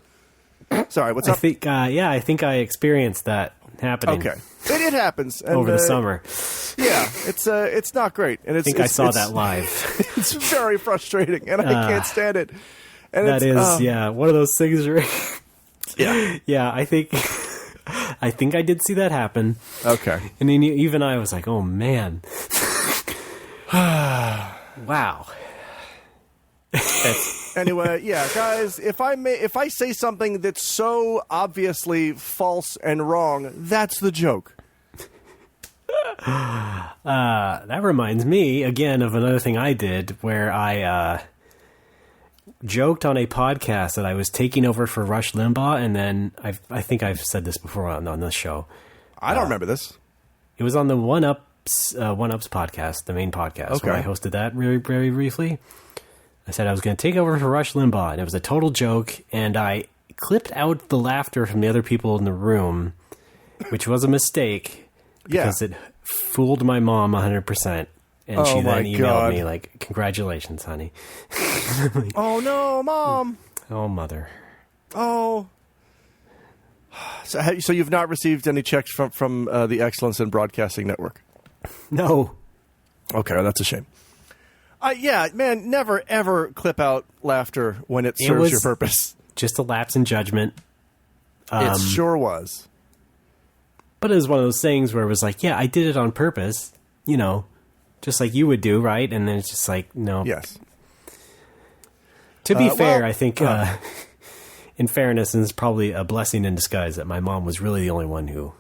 Sorry, what's up? I think I experienced that happening. Okay. It happens. And, over the summer. Yeah, it's not great. And I think I saw that live. It's very frustrating, and I can't stand it. And that is one of those things where yeah. I think I did see that happen. Okay. And then even I was like, oh man. Wow. Anyway, yeah, guys, if I say something that's so obviously false and wrong, that's the joke. That reminds me again of another thing I did where I joked on a podcast that I was taking over for Rush Limbaugh, and then I think I've said this before on this show. I don't remember this. It was on the One Ups podcast, the main podcast, Okay. where I hosted that very, very briefly. I said I was going to take over for Rush Limbaugh, and it was a total joke, and I clipped out the laughter from the other people in the room, which was a mistake because it fooled my mom 100%. And she then emailed me like, "Congratulations, honey." Oh no, Mom! Oh, mother. Oh. So you've not received any checks from the Excellence in Broadcasting Network? No. Okay, well, that's a shame. Yeah, man, never ever clip out laughter when it serves was your purpose. Just a lapse in judgment. It sure was. But it was one of those things where it was like, yeah, I did it on purpose, just like you would do, right? And then it's just like, no. Yes. To be fair, well, I think, in fairness, and it's probably a blessing in disguise that my mom was really the only one who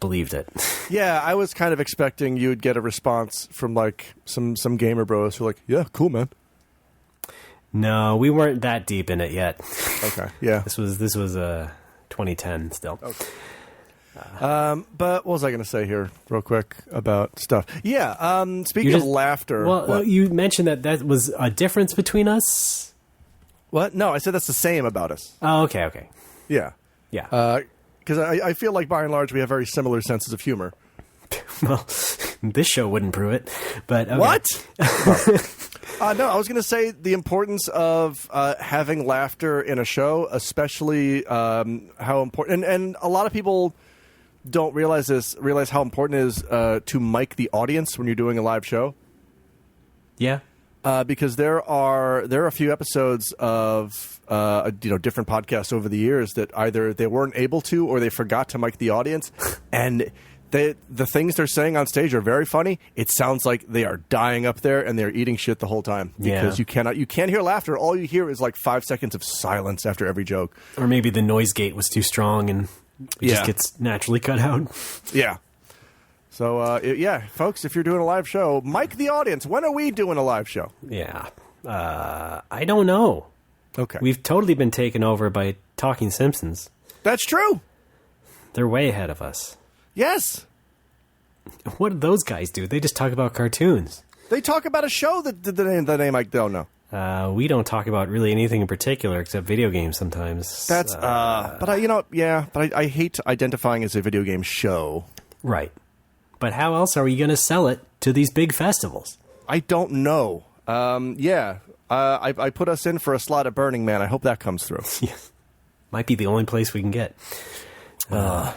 believed it. Yeah, I was kind of expecting you'd get a response from like some gamer bros who are like, yeah, cool, man. No, we weren't that deep in it yet. Okay, yeah. This was 2010 still. Okay. But what was I going to say here real quick about stuff? Yeah, speaking of laughter. Well, what? you mentioned that was a difference between us? What? No, I said that's the same about us. Oh, okay. Yeah. Yeah. Because I feel like by and large we have very similar senses of humor. Well, this show wouldn't prove it, but okay. What? No, I was going to say the importance of having laughter in a show, especially how important, and a lot of people don't realize how important it is to mic the audience when you're doing a live show. Yeah. Because there are a few episodes of different podcasts over the years that either they weren't able to or they forgot to mic the audience, and the things they're saying on stage are very funny. It sounds like they are dying up there and they're eating shit the whole time because you can't hear laughter. All you hear is like 5 seconds of silence after every joke. Or maybe the noise gate was too strong and it just gets naturally cut out. Yeah. So, folks, if you're doing a live show, mic the audience. When are we doing a live show? Yeah. I don't know. Okay. We've totally been taken over by Talking Simpsons. That's true. They're way ahead of us. Yes. What do those guys do? They just talk about cartoons. They talk about a show that the name I don't know. We don't talk about really anything in particular except video games sometimes. That's, but I hate identifying as a video game show. Right. But how else are you going to sell it to these big festivals? I don't know. I put us in for a slot at Burning Man. I hope that comes through. Might be the only place we can get. Well,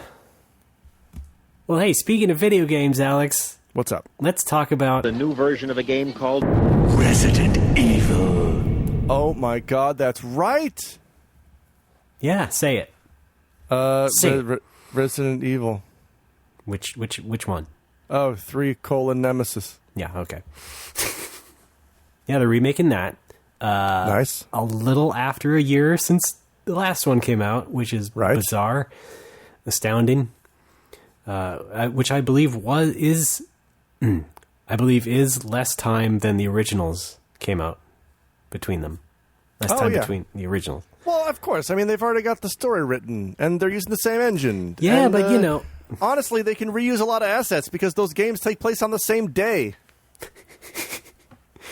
hey, speaking of video games, Alex. What's up? Let's talk about The new version of a game called Resident Evil. Oh my God, that's right. Yeah, say it. Say it. Resident Evil. Which one? Oh, 3: Nemesis. Yeah, okay. Yeah, they're remaking that. Nice. A little after a year since the last one came out, which is bizarre, astounding. Which I believe is less time than the originals came out between them. Less time between the originals. Well, of course. I mean, they've already got the story written, and they're using the same engine. Yeah, and, but honestly, they can reuse a lot of assets because those games take place on the same day.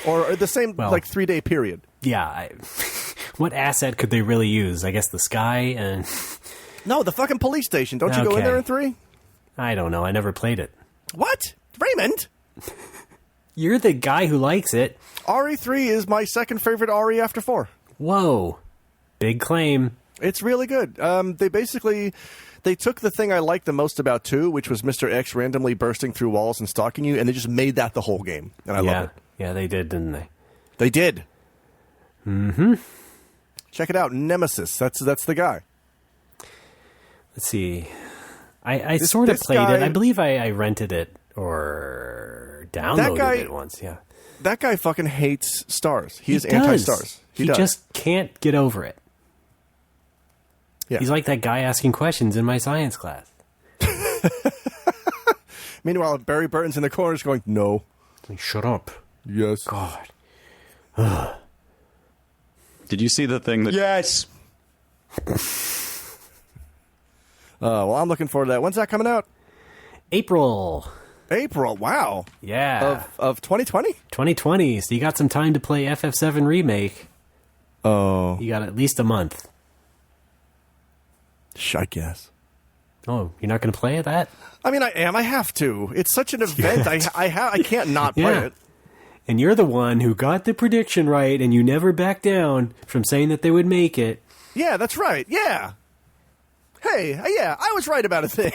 Or the same, 3-day period. Yeah. What asset could they really use? I guess the sky and... No, the fucking police station. Don't you go in there in 3? I don't know. I never played it. What? Raymond? You're the guy who likes it. RE3 is my second favorite RE after 4. Whoa. Big claim. It's really good. They took the thing I liked the most about 2, which was Mr. X randomly bursting through walls and stalking you, and they just made that the whole game. And I love it. Yeah, they did, didn't they? They did. Mm-hmm. Check it out. Nemesis. That's the guy. Let's see. I sort of played it. I believe I rented it or downloaded it once. Yeah. That guy fucking hates stars. He is anti-stars. He just can't get over it. Yeah. He's like that guy asking questions in my science class. Meanwhile, Barry Burton's in the corner just going, no. Like, shut up. Yes. God. Did you see the thing that... Yes. Well, I'm looking forward to that. When's that coming out? April. April. Wow. Yeah. Of 2020? 2020. So you got some time to play FF7 Remake. Oh. You got at least a month. I guess. Oh, you're not going to play that? I mean, I am. I have to. It's such an event. I can't not play Yeah. it. And you're the one who got the prediction right, and you never backed down from saying that they would make it. Yeah, that's right. Yeah. Hey, yeah, I was right about a thing.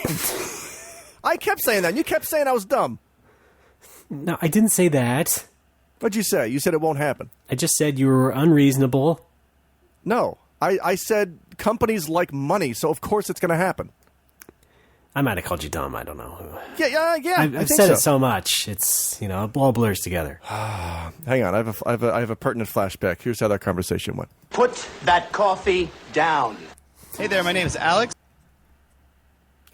I kept saying that, and you kept saying I was dumb. No, I didn't say that. What'd you say? You said it won't happen. I just said you were unreasonable. No, I said companies like money, so of course it's going to happen. I might have called you dumb. I don't know. Yeah. I've think said so. it so much. It's, it all blurs together. Hang on, I have a pertinent flashback. Here's how that conversation went. Put that coffee down. Hey there, my name is Alex.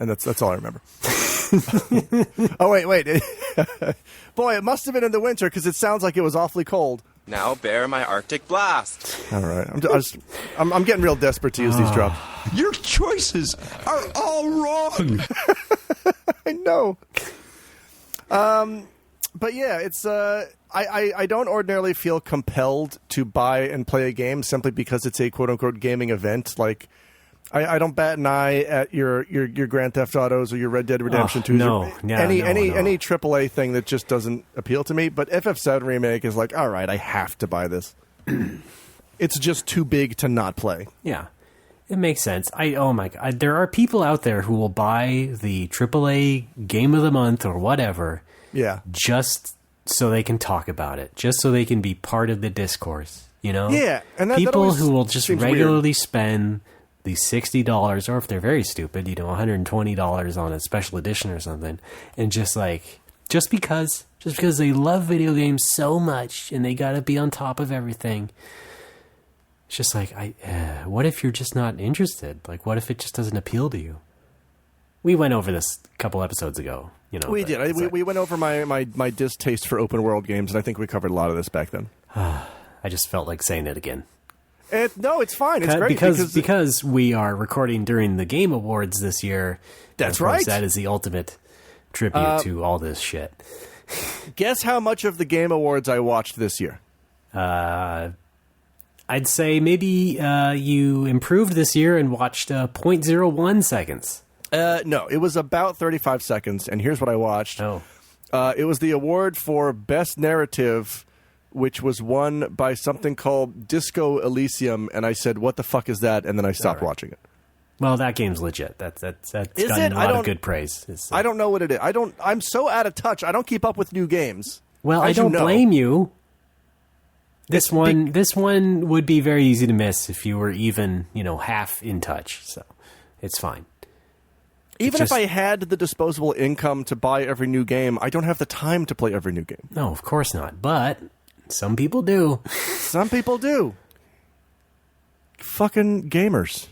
And that's all I remember. Oh, wait. Boy, it must have been in the winter because it sounds like it was awfully cold. Now bear my Arctic blast. All right. I'm getting real desperate to use these drops. Your choices are all wrong. I know. But yeah, it's I don't ordinarily feel compelled to buy and play a game simply because it's a quote unquote gaming event. Like I don't bat an eye at your Grand Theft Autos or your Red Dead Redemption 2s. No. Any AAA thing that just doesn't appeal to me. But FF7 Remake is like, all right, I have to buy this. It's just too big to not play. Yeah. It makes sense. Oh my God. There are people out there who will buy the AAA Game of the Month or whatever. Yeah. Just so they can talk about it. Just so they can be part of the discourse. Yeah. And that people always who will just seems regularly weird. spend the $60, or if they're very stupid, $120 on a special edition or something, and just because they love video games so much and they got to be on top of everything. It's just like, what if you're just not interested? Like, what if it just doesn't appeal to you? We went over this a couple episodes ago. We did. We went over my distaste for open world games, and I think we covered a lot of this back then. I just felt like saying it again. No, it's fine. It's great because we are recording during the Game Awards this year. That's of course, right. That is the ultimate tribute to all this shit. Guess how much of the Game Awards I watched this year? I'd say maybe you improved this year and watched 0.01 seconds. No, it was about 35 seconds, and here's what I watched. Oh. It was the award for Best Narrative, which was won by something called Disco Elysium, and I said, what the fuck is that? And then I stopped watching it. Well, that game's legit. That's Is gotten it? a lot of good praise. I don't know what it is. I'm so out of touch. I don't keep up with new games. Well, I don't blame you. This one would be very easy to miss if you were even, half in touch. So it's fine. Even if I had the disposable income to buy every new game, I don't have the time to play every new game. No, of course not. But some people do. Some people do. Fucking gamers.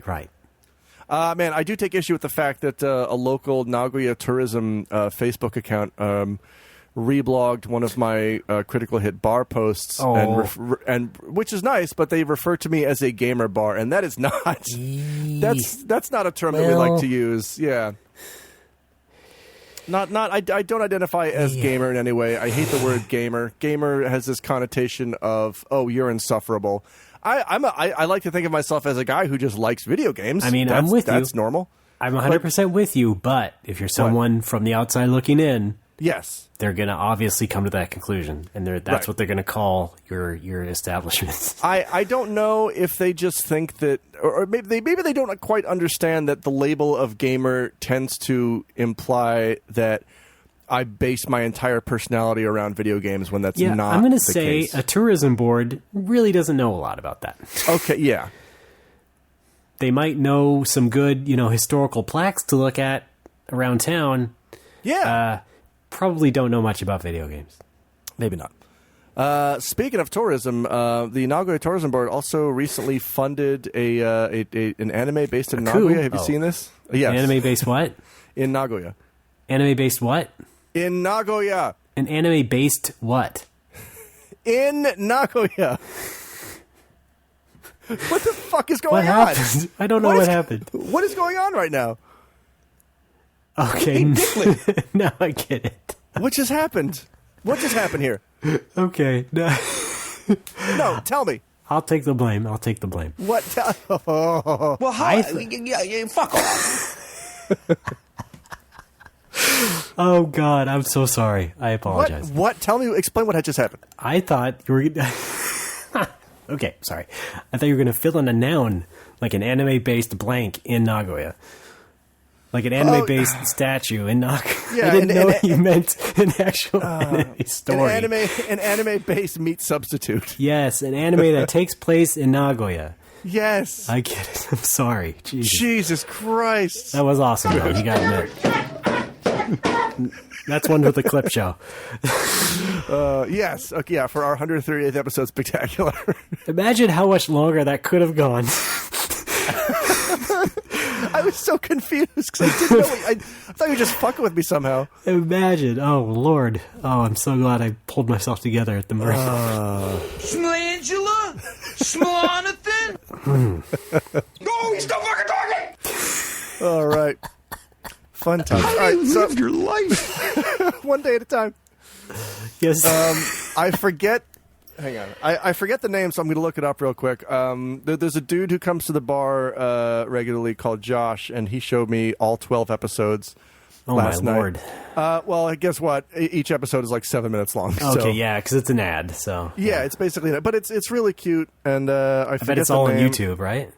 Right. Man, I do take issue with the fact that a local Nagoya tourism Facebook account reblogged one of my critical hit bar posts, and which is nice, but they refer to me as a gamer bar, and that is not. That's not a term that we like to use. Yeah. I don't identify as gamer in any way. I hate the word gamer. Gamer has this connotation of, oh, you're insufferable. I like to think of myself as a guy who just likes video games. I mean, I'm with you. That's normal. I'm 100% with you, but if you're someone from the outside looking in, yes, they're going to obviously come to that conclusion, and that's what they're going to call your establishment. I don't know if they just think that, or maybe they don't quite understand that the label of gamer tends to imply that I base my entire personality around video games when that's not I'm going to the say case. A tourism board really doesn't know a lot about that. Okay, yeah. They might know some good, historical plaques to look at around town. Yeah. Probably don't know much about video games. Maybe not. Speaking of tourism, the Nagoya Tourism Board also recently funded an anime based in Nagoya. Have you seen this? Yes. An anime based what? In Nagoya. Anime based what? In Nagoya. An anime based what? In Nagoya. What the fuck is What going on? happened? I don't know what happened. What is going on right now? Okay. Now I get it. What just happened? What just happened here? Okay. No. No, tell me. I'll take the blame. What? Oh. Well, how? Yeah, fuck off. Oh, God. I'm so sorry. I apologize. What? Tell me. Explain what had just happened. I thought you were... Okay, sorry. I thought you were going to fill in a noun, like an anime-based blank in Nagoya. Like an anime-based statue in Nagoya. Yeah, I didn't know you meant an actual anime story. An anime-based meat substitute. Yes, an anime that takes place in Nagoya. Yes. I get it. I'm sorry. Jesus Christ. That was awesome, though. You got it. That's one with the clip show. Yes. Okay, yeah, for our 138th episode spectacular. Imagine how much longer that could have gone. I was so confused because I didn't know. I thought you were just fucking with me somehow. Imagine. Oh, Lord. Oh, I'm so glad I pulled myself together at the moment. Smangela? Smonathan? No, he's still fucking talking! All right. Fun time. All right, Live your life. one day at a time. Yes. I forget. Hang on. I forget the name, so I'm going to look it up real quick. There's a dude who comes to the bar regularly called Josh, and he showed me all 12 episodes last night. Lord. Well, guess what? Each episode is like 7 minutes long. Okay, so. yeah, because it's an ad, so... Yeah, it's basically... But it's really cute, and I bet it's all on YouTube, right?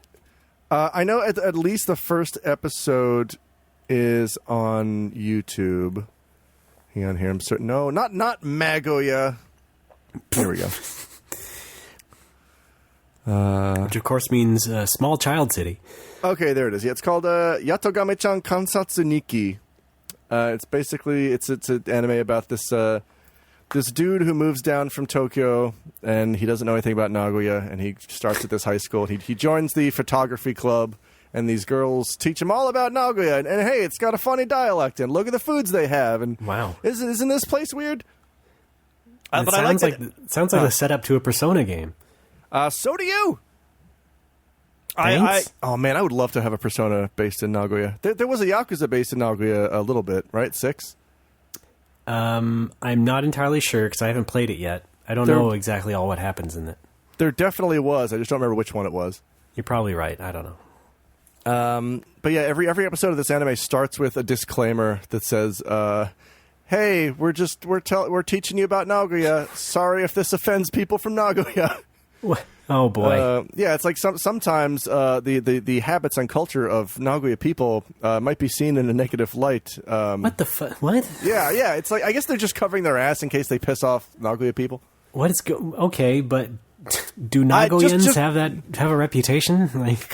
I know at least the first episode is on YouTube. Hang on here. I'm certain. No, not Magoya. Here we go. Which, of course, means small child city. Okay, there it is. Yeah, it's called Yatogame-chan Kansatsu Nikki. It's basically it's an anime about this dude who moves down from Tokyo, and he doesn't know anything about Nagoya, and he starts at this high school. He joins the photography club, and these girls teach him all about Nagoya. And hey, it's got a funny dialect, and look at the foods they have. And wow, isn't this place weird? But sounds like the setup to a Persona game. So do you. Thanks? Oh man, I would love to have a Persona based in Nagoya. There was a Yakuza based in Nagoya a little bit, right? 6. I'm not entirely sure because I haven't played it yet. I don't know exactly all what happens in it. There definitely was. I just don't remember which one it was. You're probably right. I don't know. But yeah, every episode of this anime starts with a disclaimer that says, "Hey, we're teaching you about Nagoya. Sorry if this offends people from Nagoya." What? Oh boy. Yeah, it's like sometimes the habits and culture of Nagoya people might be seen in a negative light. What the fuck? What? Yeah. It's like I guess they're just covering their ass in case they piss off Nagoya people. What is okay? But do Nagoyans have a reputation? Like,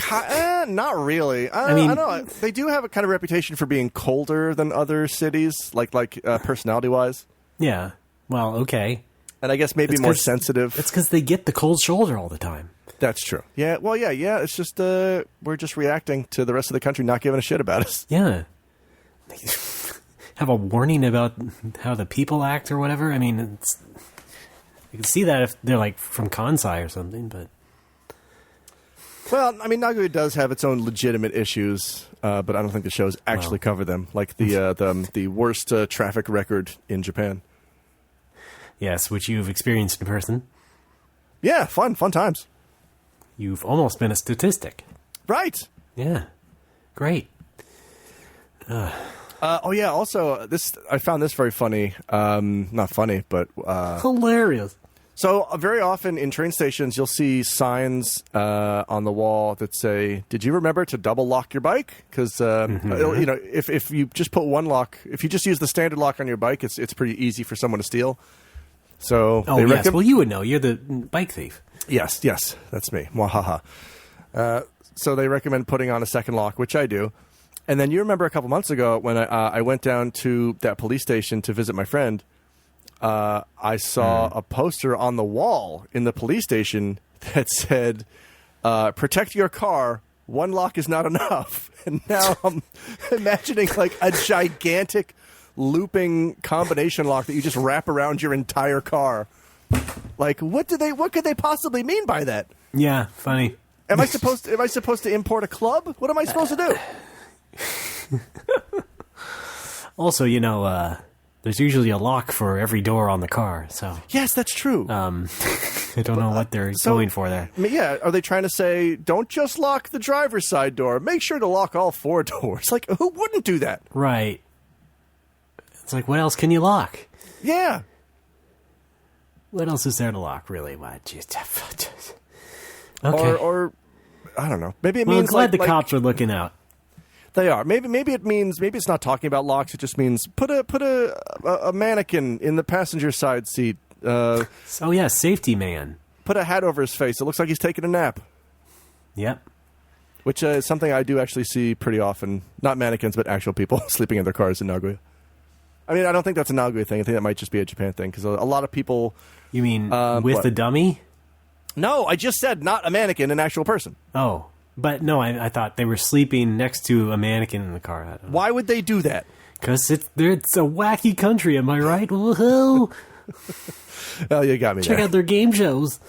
not really. I mean, I don't know. They do have a kind of reputation for being colder than other cities, like personality wise. Yeah. Well, okay. And I guess maybe more sensitive. It's because they get the cold shoulder all the time. That's true. Yeah. Well, yeah. It's just we're just reacting to the rest of the country not giving a shit about us. Yeah. Have a warning about how the people act or whatever. I mean, you can see that if they're like from Kansai or something, but. Well, I mean, Nagoya does have its own legitimate issues, but I don't think the shows actually cover them, like the worst traffic record in Japan. Yes, which you've experienced in person. Yeah, fun times. You've almost been a statistic. Right. Yeah. Great. Oh yeah. Also, I found this very funny. Not funny, but hilarious. So very often in train stations, you'll see signs on the wall that say, "Did you remember to double lock your bike?" Because if you just put one lock, if you just use the standard lock on your bike, it's pretty easy for someone to steal. So yes. Well, you would know. You're the bike thief. Yes, that's me. Mwahaha. So they recommend putting on a second lock, which I do. And then you remember a couple months ago when I went down to that police station to visit my friend. I saw a poster on the wall in the police station that said, "Protect your car. One lock is not enough." And now I'm imagining like a gigantic looping combination lock that you just wrap around your entire car. Like, what could they possibly mean by that? Yeah, funny. Am I supposed to import a club? What am I supposed to do? Also, there's usually a lock for every door on the car, so Yes, that's true. I don't know what they're going for there. Yeah, are they trying to say, don't just lock the driver's side door, make sure to lock all 4 doors? Like, who wouldn't do that? Right. It's like, what else can you lock? Yeah. What else is there to lock, really? What? Just okay. Or I don't know. Maybe it Well, I'm means glad the like cops are looking out. They are. Maybe it means it's not talking about locks. It just means put a mannequin in the passenger side seat. Oh yeah, safety man. Put a hat over his face. It looks like he's taking a nap. Yep. Which is something I do actually see pretty often. Not mannequins, but actual people sleeping in their cars in Nagoya. I mean, I don't think that's a Nagoya thing. I think that might just be a Japan thing because a lot of people. You mean with the dummy? No, I just said not a mannequin, an actual person. Oh. But no, I thought they were sleeping next to a mannequin in the car. I don't know. Why would they do that? Because it's a wacky country, am I right? Woohoo! Oh, you got me Check there. out their game shows.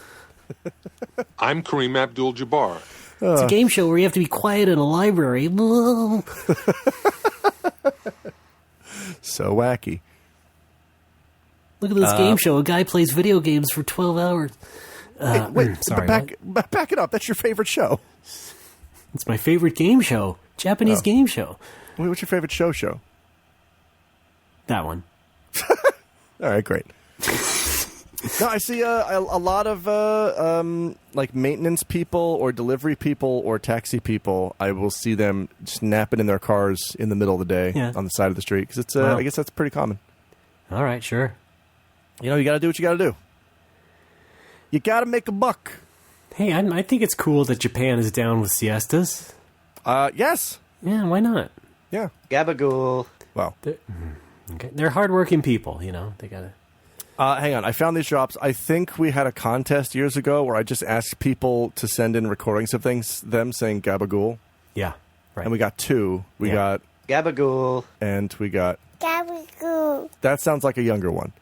I'm Kareem Abdul-Jabbar. It's a game show where you have to be quiet in a library. Whoa. So wacky. Look at this game show. A guy plays video games for 12 hours. Wait, sorry, back it up. That's your favorite show. It's my favorite game show. Japanese game show. Wait, what's your favorite show? That one. All right, great. No, I see a lot of like maintenance people or delivery people or taxi people. I will see them just napping in their cars in the middle of the day on the side of the street because it's. Wow. I guess that's pretty common. All right, sure. You got to do what you got to do. You got to make a buck. Hey, I think it's cool that Japan is down with siestas. Yes. Yeah, why not? Yeah. Gabagool. Well, They're hardworking people, They gotta. hang on. I found these drops. I think we had a contest years ago where I just asked people to send in recordings of them saying Gabagool. Yeah, right. And we got 2. We got Gabagool. And we got Gabagool. That sounds like a younger one.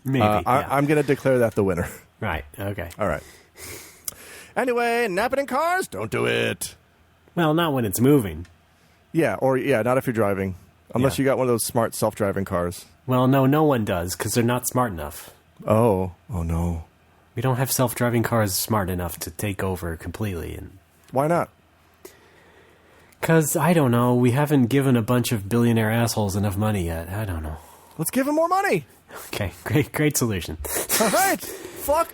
Maybe. I'm going to declare that the winner. Right. Okay. All right. Anyway, napping in cars, don't do it. Well, not when it's moving. Yeah, not if you're driving. Unless you got one of those smart self-driving cars. Well, no one does because they're not smart enough. Oh no. We don't have self-driving cars smart enough to take over completely. And why not? Because, I don't know, we haven't given a bunch of billionaire assholes enough money yet. I don't know. Let's give them more money. Okay, great solution. All right. Fuck.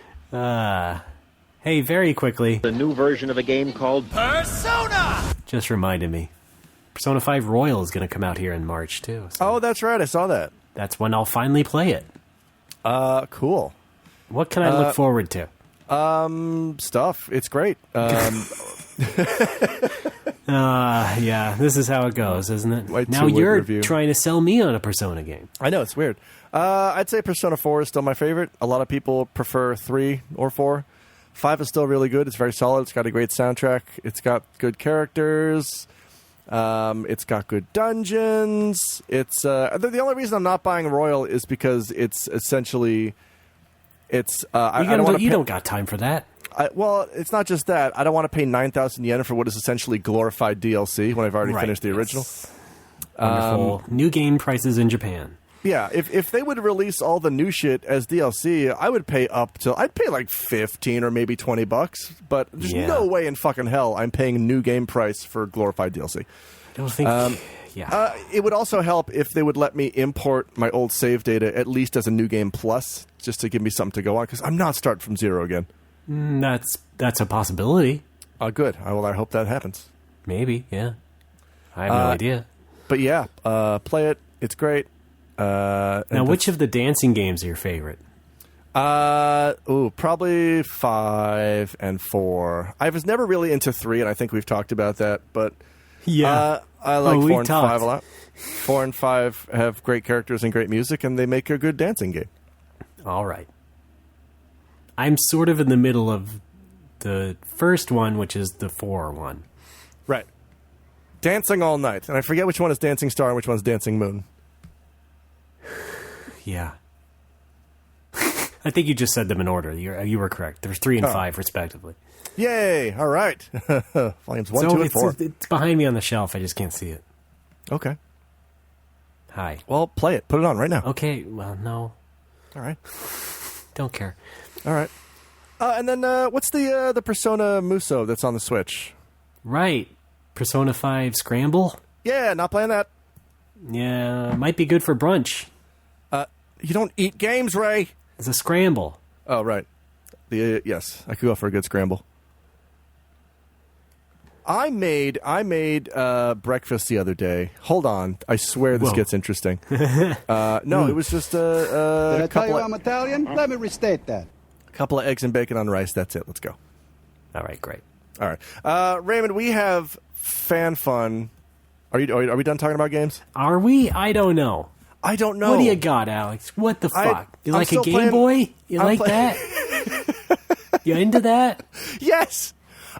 Hey, very quickly. The new version of a game called Persona! Just reminded me. Persona 5 Royal is going to come out here in March, too. So oh, that's right. I saw that. that's when I'll finally play it. Cool. What can I look forward to? Stuff. It's great. Yeah, this is how it goes, isn't it? Wait Now till we you're review. trying to sell me on a Persona game. I know, it's weird. I'd say Persona 4 is still my favorite. A lot of people prefer 3 or 4. 5 is still really good. It's very solid. It's got a great soundtrack. It's got good characters. It's got good dungeons. It's the only reason I'm not buying Royal is because it's essentially it's. You don't got time for that. Well, it's not just that. I don't want to pay 9,000 yen for what is essentially glorified DLC when I've already finished the original. Wonderful. New game prices in Japan. Yeah, if they would release all the new shit as DLC, I would pay I'd pay like $15 or maybe $20, but there's no way in fucking hell I'm paying new game price for glorified DLC. I don't think. It would also help if they would let me import my old save data at least as a new game plus, just to give me something to go on, because I'm not starting from zero again. That's a possibility. Good. I hope that happens. Maybe, yeah. I have no idea. But yeah, play it. It's great. Now, which of the dancing games are your favorite? Probably 5 and 4. I was never really into 3, and I think we've talked about that. But I like 4 and 5 a lot. 4 and 5 have great characters and great music, and they make a good dancing game. All right. I'm sort of in the middle of the first one, which is the 4 one. Right. Dancing All Night, and I forget which one is Dancing Star and which one's Dancing Moon. Yeah. I think you just said them in order. You were correct. There's 3 and 5, respectively. Yay! All right. Volumes 1, 2, and 4. It's behind me on the shelf. I just can't see it. Okay. Hi. Well, play it. Put it on right now. Okay. Well, no. All right. Don't care. All right. And then what's the Persona Muso that's on the Switch? Right. Persona 5 Scramble? Yeah, not playing that. Yeah, might be good for brunch. You don't eat games, Ray. It's a scramble. Oh, right. Yes, I could go for a good scramble. I made breakfast the other day. Hold on, I swear this gets interesting. No, it was just Did I tell couple you of, I'm Italian? Let me restate that. couple of eggs and bacon on rice. That's it. Let's go. All right, great. All right, Raymond. We have fan fun. Are we done talking about games? Are we? I don't know. I don't know. What do you got, Alex? What the fuck? You I'm like a still Game playing- Boy? You I'm like play- that? You into that? Yes,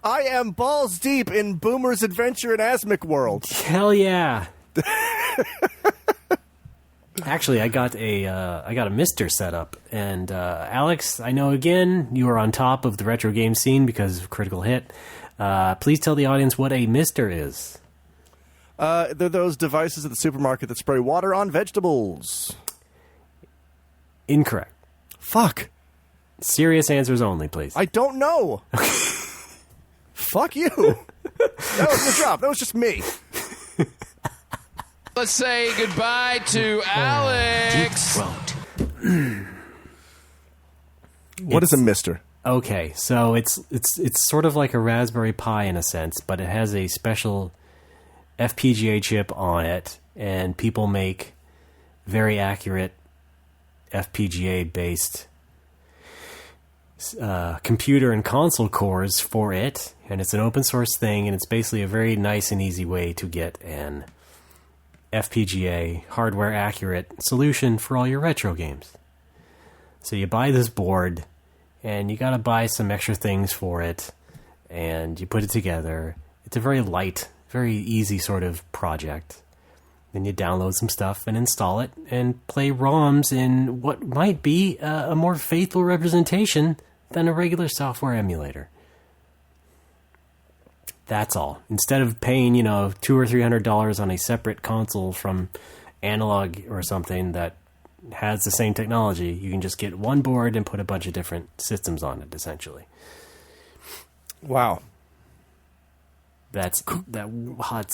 I am balls deep in Boomer's Adventure in Asmic World. Hell yeah! Actually, I got a Mister set up, and Alex, I know again you are on top of the retro game scene because of Critical Hit. Please tell the audience what a Mister is. They're those devices at the supermarket that spray water on vegetables. Incorrect. Fuck. Serious answers only, please. I don't know. Fuck you. That was the drop. That was just me. Let's say goodbye to Alex. What is a Mister? Okay, so it's sort of like a Raspberry Pi in a sense, but it has a special FPGA chip on it, and people make very accurate FPGA-based computer and console cores for it, and it's an open source thing, and it's basically a very nice and easy way to get an FPGA hardware accurate solution for all your retro games. So you buy this board, and you gotta buy some extra things for it, and you put it together. It's a very light, very easy sort of project. Then you download some stuff and install it and play ROMs in what might be a more faithful representation than a regular software emulator. That's all. Instead of paying, $200 or $300 on a separate console from Analog or something that has the same technology, you can just get one board and put a bunch of different systems on it, essentially. Wow. That's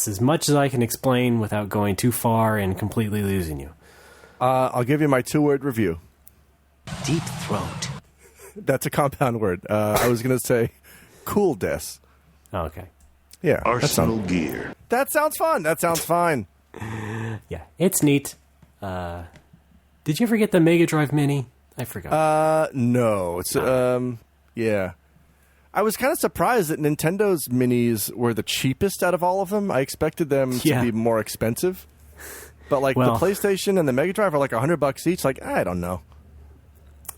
as much as I can explain without going too far and completely losing you. I'll give you my 2-word review. Deep throat. That's a compound word. I was going to say cool des. Oh, okay. Yeah. Arsenal gear. That sounds fun. That sounds fine. Yeah, it's neat. Did you ever get the Mega Drive Mini? I forgot. No. It's yeah. I was kind of surprised that Nintendo's minis were the cheapest out of all of them. I expected them to be more expensive. But the PlayStation and the Mega Drive are like $100 each. Like, I don't know.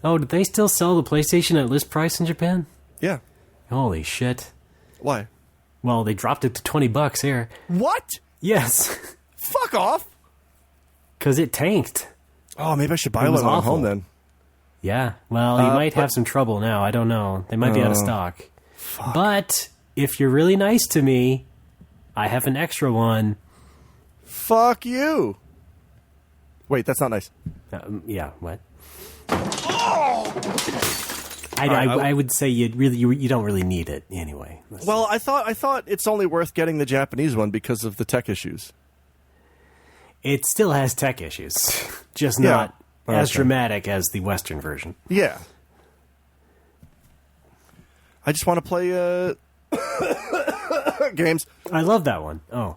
Oh, did they still sell the PlayStation at list price in Japan? Yeah. Holy shit. Why? Well, they dropped it to $20 here. What? Yes. Fuck off. Because it tanked. Oh, maybe I should buy one when I'm home then. Yeah. Well, you might have some trouble now. I don't know. They might be out of stock. Fuck. But if you're really nice to me, I have an extra one. Fuck you. Wait, that's not nice. Yeah, what? I would say you don't really need it anyway. Well, I thought it's only worth getting the Japanese one because of the tech issues. It still has tech issues, just not as dramatic as the Western version. Yeah. I just want to play games. I love that one. Oh.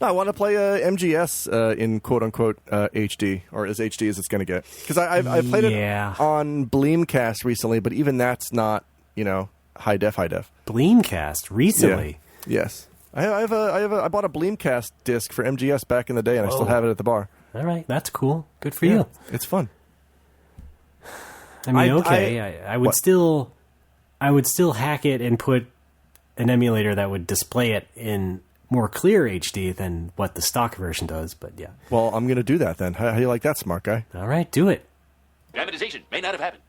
No, I want to play MGS in quote-unquote HD, or as HD as it's going to get. Because I played it on Bleemcast recently, but even that's not, high def. Bleemcast? Recently? Yeah. Yes. I bought a Bleemcast disc for MGS back in the day, and I still have it at the bar. All right, that's cool. Good for you. It's fun. I mean, I would still hack it and put an emulator that would display it in more clear HD than what the stock version does, but yeah. Well, I'm going to do that then. How do you like that, smart guy? All right, do it. Dramatization may not have happened.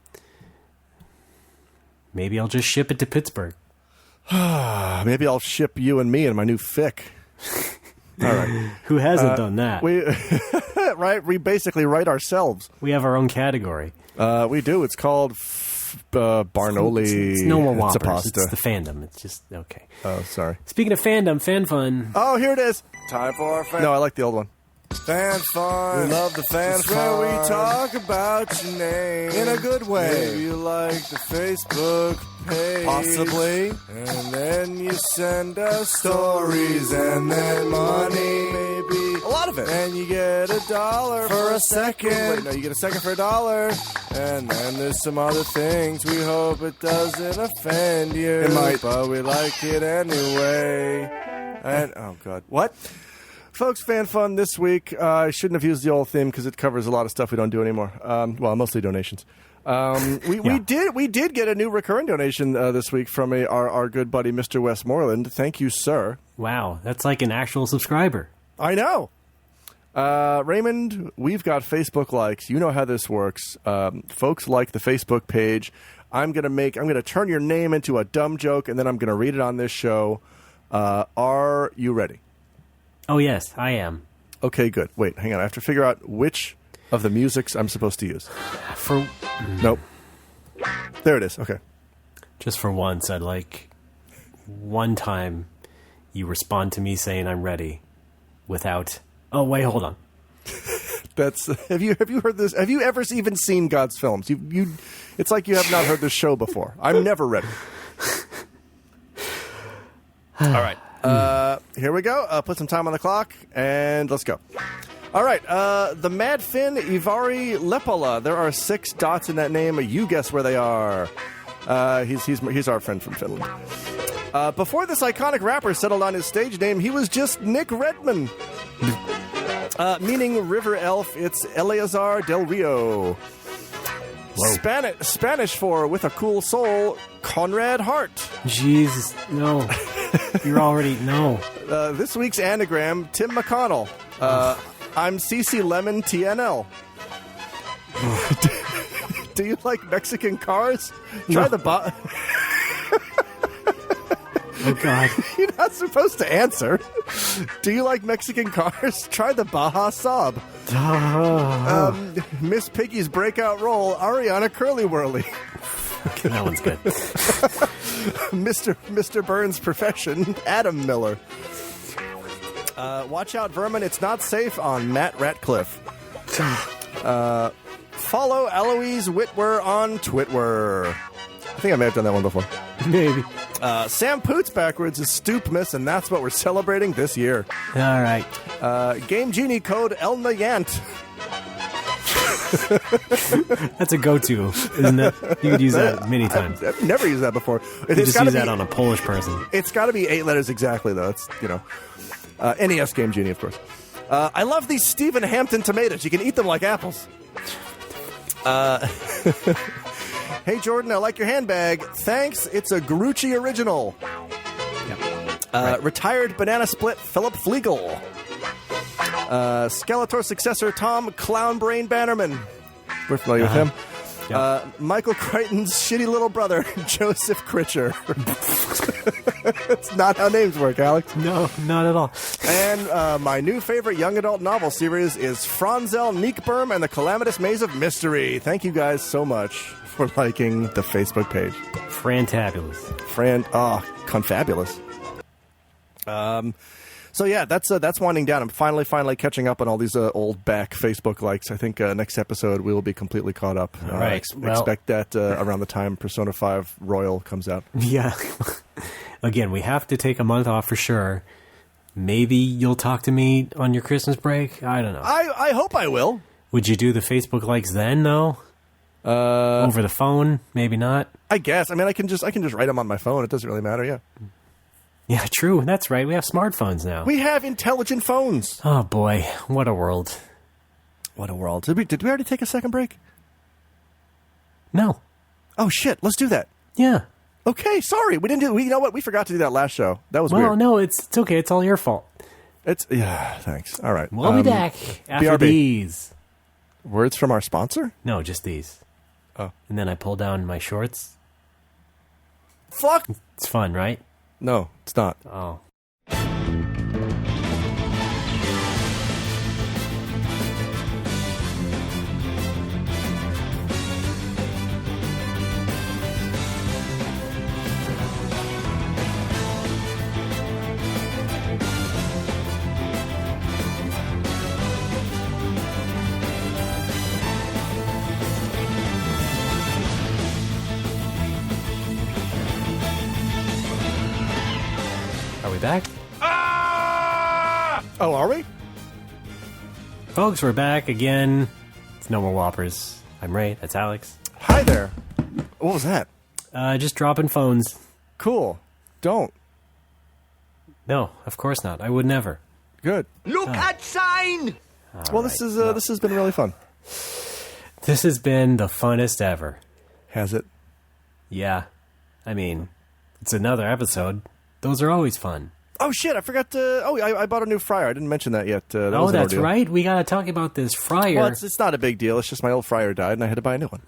Maybe I'll just ship it to Pittsburgh. Maybe I'll ship you and me in my new fic. All right. Who hasn't done that? We basically write ourselves. We have our own category. We do. It's called Barnoli. It's no more Whoppers. It's a pasta. It's the fandom. It's just, okay. Oh, sorry. Speaking of fandom, fan fun. Oh, here it is. Time for fan. No, I like the old one. Fan fun. We love the fan fun. Where we talk about your name in a good way. Maybe you like the Facebook page, possibly, and then you send us stories and then money, maybe a lot of it, and you get $1 for a second. Wait, no, you get a second for $1, and then there's some other things. We hope it doesn't offend you. It might, but we like it anyway. And oh god, what? Folks, fan fun this week. I shouldn't have used the old theme because it covers a lot of stuff we don't do anymore. Well, mostly donations. We did get a new recurring donation this week from our good buddy Mr. Westmoreland. Thank you, sir. Wow, that's like an actual subscriber. I know. Raymond, we've got Facebook likes. You know how this works. Folks like the Facebook page. I'm gonna turn your name into a dumb joke, and then I'm gonna read it on this show. Are you ready? Oh, yes, I am. Okay, good. Wait, hang on. I have to figure out which of the musics I'm supposed to use. Nope. There it is. Okay. Just for once, I'd like one time you respond to me saying I'm ready without... Oh, wait, hold on. That's have you heard this? Have you ever even seen God's films? You it's like you have not heard this show before. I'm never ready. All right. Here we go. Put some time on the clock, and let's go. All right. The Mad Finn Ivari Lepola. There are 6 dots in that name. You guess where they are. He's our friend from Finland. Before this iconic rapper settled on his stage name, he was just Nick Redman. Meaning river elf, it's Eleazar del Rio. Spanish for with a cool soul, Conrad Hart. Jesus, no. You're already, no. This week's anagram, Tim McConnell. I'm CC Lemon TNL. Do you like Mexican cars? Try the Oh, God. You're not supposed to answer. Do you like Mexican cars? Try the Baja Saab. Miss Piggy's breakout role, Ariana Curly Whirly. Okay, that one's good. Mr. Burns' profession, Adam Miller. Watch out, Vermin. It's not safe on Matt Ratcliffe. Follow Eloise Whitwer on Twitwer. I think I may have done that one before. Maybe. Sam Poots backwards is Stoopmas, and that's what we're celebrating this year. All right. Game Genie code Elna Yant. That's a go-to, isn't it? You could use that many times. I've never used that before. You just use that on a Polish person. It's got to be 8 letters exactly, though. It's, NES Game Genie, of course. I love these Stephen Hampton tomatoes. You can eat them like apples. Hey, Jordan, I like your handbag. Thanks. It's a Grucci original. Yep. Retired banana split Philip Flegel. Skeletor successor Tom Clownbrain Bannerman. We're familiar with him. Yep. Michael Crichton's shitty little brother, Joseph Critcher. That's not how names work, Alex. No, not at all. And my new favorite young adult novel series is Franzel Niekberm and the Calamitous Maze of Mystery. Thank you guys so much for liking the Facebook page. Fantabulous. Confabulous. So yeah, that's winding down. I'm finally catching up on all these old back Facebook likes. I think next episode we will be completely caught up. All right. Expect that around the time Persona 5 Royal comes out. Yeah. Again, we have to take a month off for sure. Maybe you'll talk to me on your Christmas break. I don't know. I hope I will. Would you do the Facebook likes then, though? Over the phone? Maybe not. I guess. I mean, I can just write them on my phone. It doesn't really matter. Yeah. Yeah, true. That's right. We have smartphones now. We have intelligent phones. Oh boy, what a world! What a world. Did we already take a second break? No. Oh shit! Let's do that. Yeah. Okay. Sorry, we didn't do. You know what? We forgot to do that last show. That was weird. Well, no, it's okay. It's all your fault. Thanks. All right. We'll be back after these words from our sponsor. No, just these. Oh. And then I pull down my shorts. Fuck. It's fun, right? No, it's not. Oh. Are we back? Oh, are we? Folks, we're back again. It's No More Whoppers. I'm Ray. That's Alex. Hi there. What was that? Just dropping phones. Cool. Don't. No, of course not. I would never. Good. Look at sign! Well, this has been really fun. This has been the funnest ever. Has it? Yeah. I mean, it's another episode. Those are always fun. Oh shit! I forgot to. Oh, I bought a new fryer. I didn't mention that yet. That Oh, was an that's ordeal. right. We gotta talk about this fryer. Well, it's not a big deal. It's just my old fryer died, and I had to buy a new one.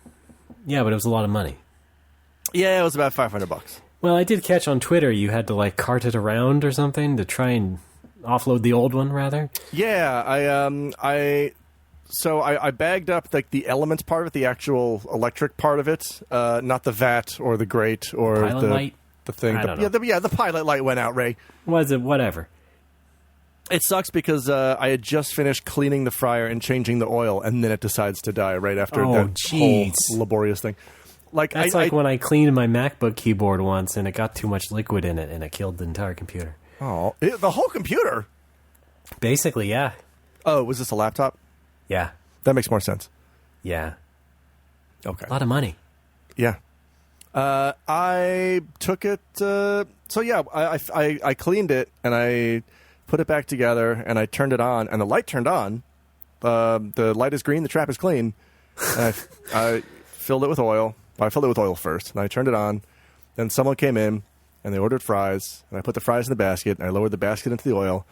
Yeah, but it was a lot of money. Yeah, it was about $500. Well, I did catch on Twitter you had to like cart it around or something to try and offload the old one, rather. Yeah, I bagged up like the elements part of it, the actual electric part of it, not the vat or the grate or Pilot light? the thing. I don't know. The pilot light went out, Ray. Was it whatever? It sucks because I had just finished cleaning the fryer and changing the oil, and then it decides to die right after Oh, that jeez. whole laborious thing. Like That's like when I cleaned my MacBook keyboard once and it got too much liquid in it and it killed the entire computer. the whole computer. Basically, yeah. Oh, was this a laptop? Yeah. That makes more sense. Yeah. Okay. A lot of money. Yeah. I took it. So yeah, I cleaned it and I put it back together and I turned it on and the light turned on. The light is green. The trap is clean. And I filled it with oil. Well, I filled it with oil first and I turned it on. Then someone came in and they ordered fries and I put the fries in the basket and I lowered the basket into the oil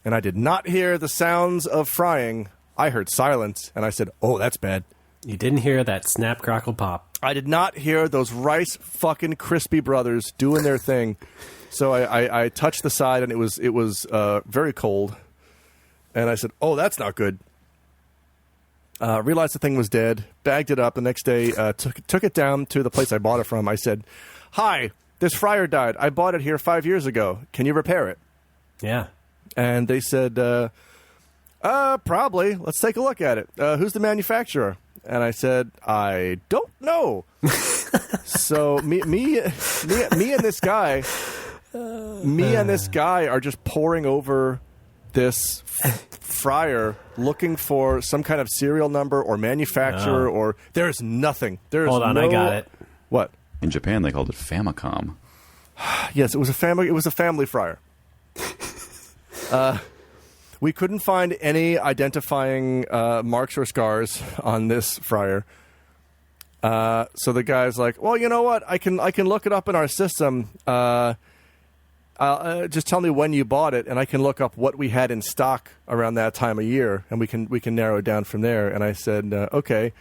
and I did not hear the sounds of frying. I heard silence and I said, "Oh, that's bad." You didn't hear that snap, crackle, pop. I did not hear those Rice fucking Krispie brothers doing their thing. So I touched the side and it was very cold. And I said, "Oh, that's not good." Realized the thing was dead. Bagged it up the next day. Took it down to the place I bought it from. I said, "Hi, this fryer died. I bought it here 5 years ago. Can you repair it?" Yeah. And they said, "Probably. Let's take a look at it. Who's the manufacturer?" And I said, "I don't know." So me and this guy are just poring over this fryer looking for some kind of serial number or manufacturer or there's nothing. There's Hold on, I got it. What? In Japan, they called it Famicom. Yes, it was a family fryer. We couldn't find any identifying marks or scars on this fryer. So the guy's like, "Well, you know what? I can look it up in our system. Just tell me when you bought it, and I can look up what we had in stock around that time of year, and we can narrow it down from there." And I said, "Okay."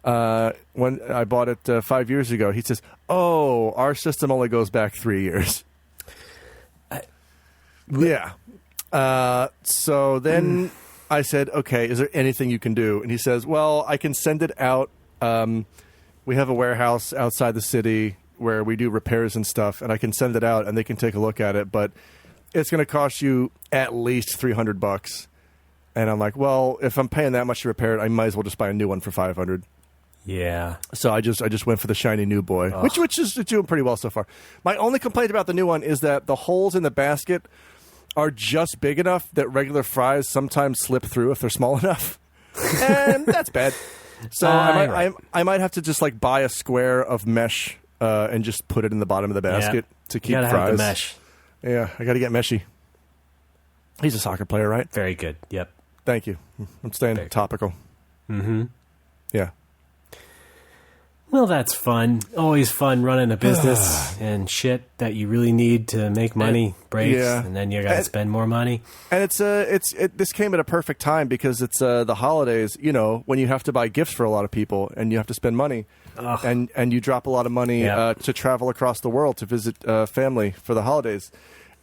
When I bought it 5 years ago, he says, "Oh, our system only goes back 3 years." Yeah. So then I said, "Okay, is there anything you can do?" And he says, "Well, I can send it out. We have a warehouse outside the city where we do repairs and stuff, and I can send it out and they can take a look at it, but it's going to cost you at least $300. And I'm like, "Well, if I'm paying that much to repair it, I might as well just buy a new one for $500. Yeah. So I just went for the shiny new boy, which is doing pretty well so far. My only complaint about the new one is that the holes in the basket are just big enough that regular fries sometimes slip through if they're small enough, and that's bad. So I might have to just like buy a square of mesh and just put it in the bottom of the basket to keep you gotta fries. have the mesh. Yeah, I got to get meshy. He's a soccer player, right? Very good. Yep. Thank you. I'm staying topical. Mm-hmm. Yeah. Well, that's fun. Always fun running a business and shit that you really need to make money breaks, and then you got to spend more money. And this came at a perfect time because it's the holidays. You know, when you have to buy gifts for a lot of people and you have to spend money, and you drop a lot of money to travel across the world to visit family for the holidays.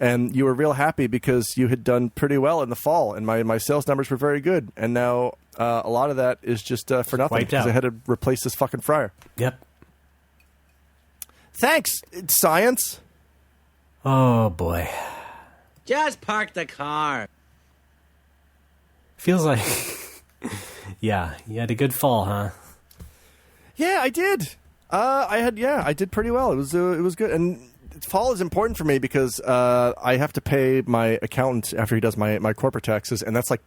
And you were real happy because you had done pretty well in the fall, and my sales numbers were very good. And now a lot of that is just for nothing because I had to replace this fucking fryer. Yep. Thanks, science. Oh, boy. Just park the car. Feels like... yeah, you had a good fall, huh? Yeah, I did. I did pretty well. It was good. And fall is important for me because I have to pay my accountant after he does my corporate taxes, and that's like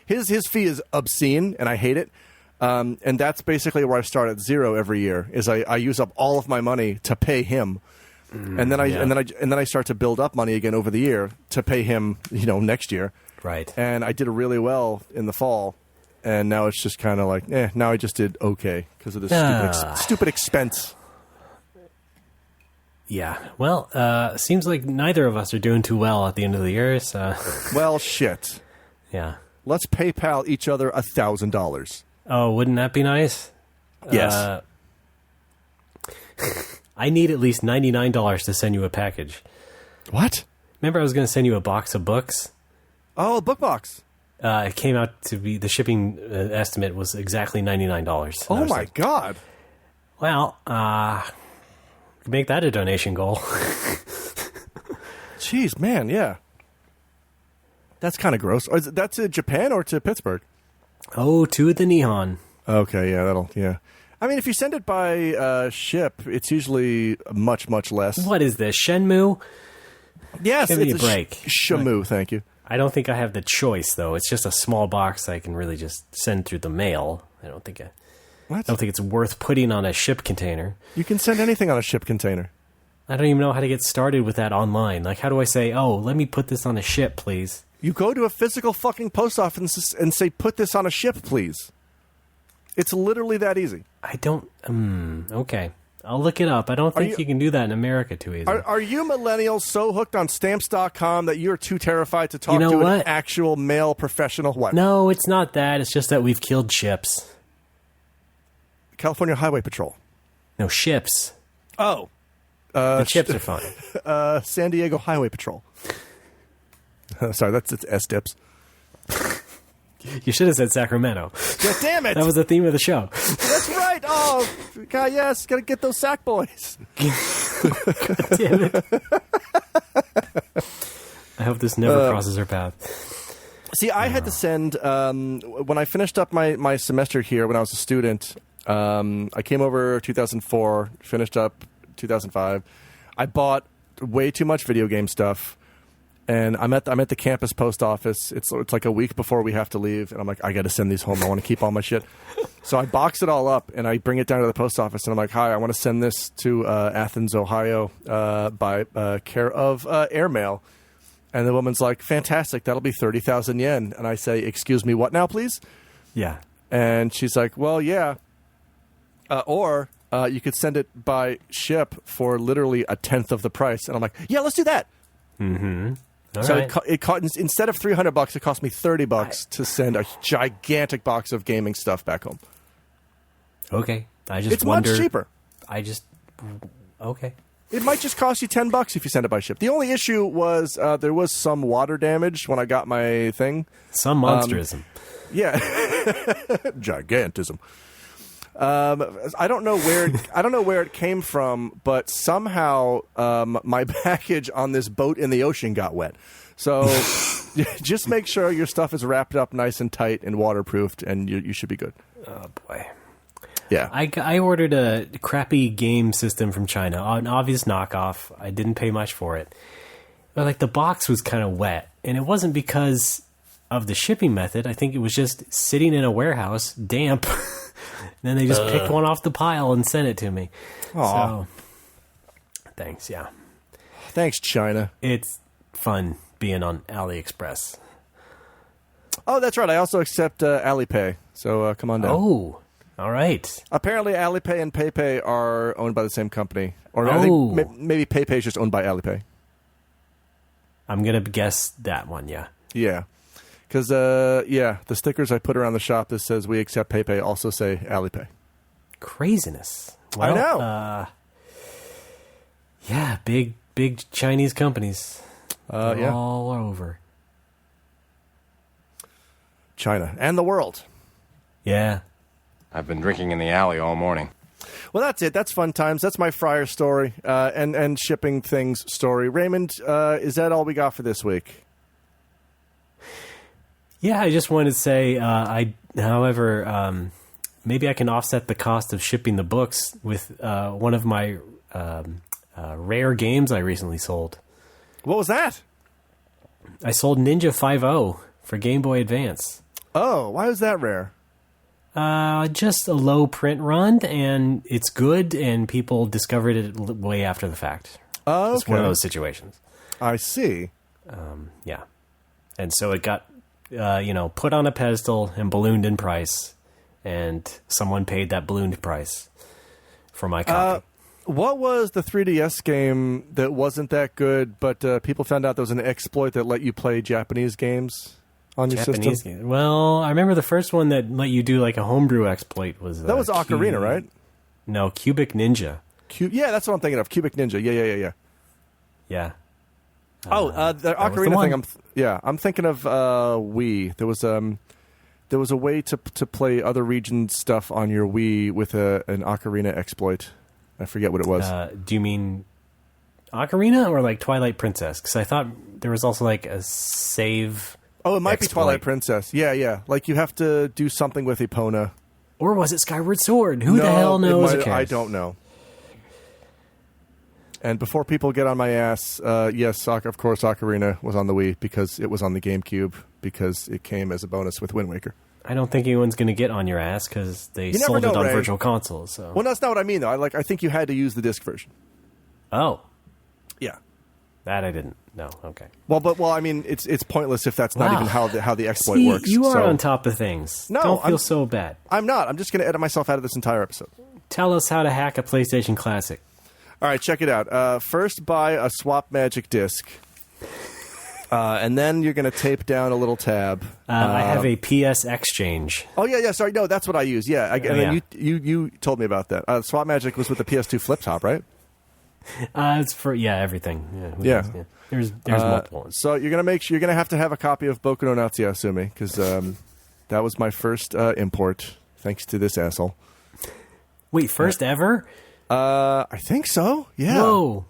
his fee is obscene, and I hate it. And that's basically where I start at zero every year. Is I use up all of my money to pay him, and then I start to build up money again over the year to pay him, next year. Right. And I did really well in the fall, and now it's just kind of like, now I just did okay because of this stupid expense. Yeah. Well, seems like neither of us are doing too well at the end of the year. So. Well, shit. Yeah. Let's PayPal each other $1,000. Oh, wouldn't that be nice? Yes. I need at least $99 to send you a package. What? Remember I was going to send you a box of books? Oh, a book box. It came out to be, the shipping estimate was exactly $99. Oh, my God. Well, make that a donation goal. Jeez, man, yeah. That's kind of gross. Is that to Japan or to Pittsburgh? Oh, to the Nihon. Okay, yeah. I mean, if you send it by ship, it's usually much, much less. What is this, Shenmue? Yes, Give me a break. Shamu, thank you. I don't think I have the choice, though. It's just a small box I can really just send through the mail. I don't think it's worth putting on a ship container. You can send anything on a ship container. I don't even know how to get started with that online. Like, how do I say, let me put this on a ship, please? You go to a physical fucking post office and say, put this on a ship, please. It's literally that easy. I don't... okay. I'll look it up. I don't think you can do that in America too easily. Are you millennials so hooked on Stamps.com that you're too terrified to talk to an actual male professional? What? No, it's not that. It's just that we've killed ships. California Highway Patrol. No, ships. Oh. The chips are fine. San Diego Highway Patrol. Sorry, it's S-Dips. You should have said Sacramento. God damn it! That was the theme of the show. That's right! Oh, God, yes. Gotta get those sack boys. God damn it. I hope this never crosses our path. See, I had to send... when I finished up my semester here when I was a student, I came over 2004, finished up 2005. I bought way too much video game stuff. And I'm at the campus post office. It's like a week before we have to leave, and I'm like, I got to send these home. I want to keep all my shit. So I box it all up, and I bring it down to the post office, and I'm like, hi, I want to send this to Athens, Ohio, by care of airmail. And the woman's like, fantastic, that'll be 30,000 yen. And I say, excuse me, what now, please? Yeah. And she's like, well, yeah. Or you could send it by ship for literally a tenth of the price. And I'm like, yeah, let's do that. Mm-hmm. So it instead of $300, it cost me $30 to send a gigantic box of gaming stuff back home. Okay, it's much cheaper. Okay. It might just cost you $10 if you send it by ship. The only issue was there was some water damage when I got my thing. Some monsterism. Yeah, gigantism. I don't know where it came from, but somehow my package on this boat in the ocean got wet. So just make sure your stuff is wrapped up nice and tight and waterproofed, and you should be good. Oh boy. Yeah. I ordered a crappy game system from China, an obvious knockoff. I didn't pay much for it. But like the box was kind of wet, and it wasn't because of the shipping method. I think it was just sitting in a warehouse, damp. And then they just picked one off the pile and sent it to me. Aww. So, thanks, yeah. Thanks, China. It's fun being on AliExpress. Oh, that's right. I also accept Alipay. So come on down. Oh, All right. Apparently, Alipay and PayPay are owned by the same company. Or I Oh. think maybe PayPay is just owned by Alipay. I'm going to guess that one, yeah. Yeah. Because, the stickers I put around the shop that says we accept PayPay also say Alipay. Craziness. I Well, know. Yeah, big Chinese companies. They're yeah. all over. China and the world. Yeah. I've been drinking in the alley all morning. Well, that's it. That's fun times. That's my Fryer story and shipping things story. Raymond, is that all we got for this week? Yeah, I just wanted to say, however, maybe I can offset the cost of shipping the books with one of my rare games I recently sold. What was that? I sold Ninja 5.0 for Game Boy Advance. Oh, why was that rare? Just a low print run, and it's good, and people discovered it way after the fact. Oh, okay. It's one of those situations. I see. Yeah. And so it got, put on a pedestal and ballooned in price, and someone paid that ballooned price for my copy. What was the 3DS game that wasn't that good, but people found out there was an exploit that let you play Japanese games on your Japanese system? game. Well, I remember the first one that let you do like a homebrew exploit was... That was Ocarina, right? No, Cubic Ninja. Yeah, that's what I'm thinking of. Cubic Ninja. Yeah. Yeah. The Ocarina thing. I'm thinking of Wii. There was a way to play other region stuff on your Wii with an Ocarina exploit. I forget what it was. Do you mean Ocarina or like Twilight Princess? Because I thought there was also like a save. Oh, it might be exploit. Twilight Princess. Yeah. Like you have to do something with Epona. Or was it Skyward Sword? Who the hell knows? I don't know. And before people get on my ass, yes, of course, Ocarina was on the Wii because it was on the GameCube because it came as a bonus with Wind Waker. I don't think anyone's going to get on your ass because they never sold know, it on Ray. Virtual Console. So. Well, that's not what I mean, though. I think you had to use the disc version. Oh. Yeah. That I didn't know. Okay. Well, I mean, it's pointless if that's not even how the exploit See, works. you are so. on top of things. No, don't feel so bad. I'm not. I'm just going to edit myself out of this entire episode. Tell us how to hack a PlayStation Classic. All right, check it out. First, buy a Swap Magic disc. And then you're going to tape down a little tab. I have a PS Exchange. Oh, yeah, sorry. No, that's what I use. Yeah. Then you told me about that. Swap Magic was with the PS2 flip top, right? It's for, everything. Yeah. There's multiple ones. So you're going to make sure you're going to have a copy of Boku no Natsume because that was my first import, thanks to this asshole. Wait, first ever? I think so. Yeah. Whoa.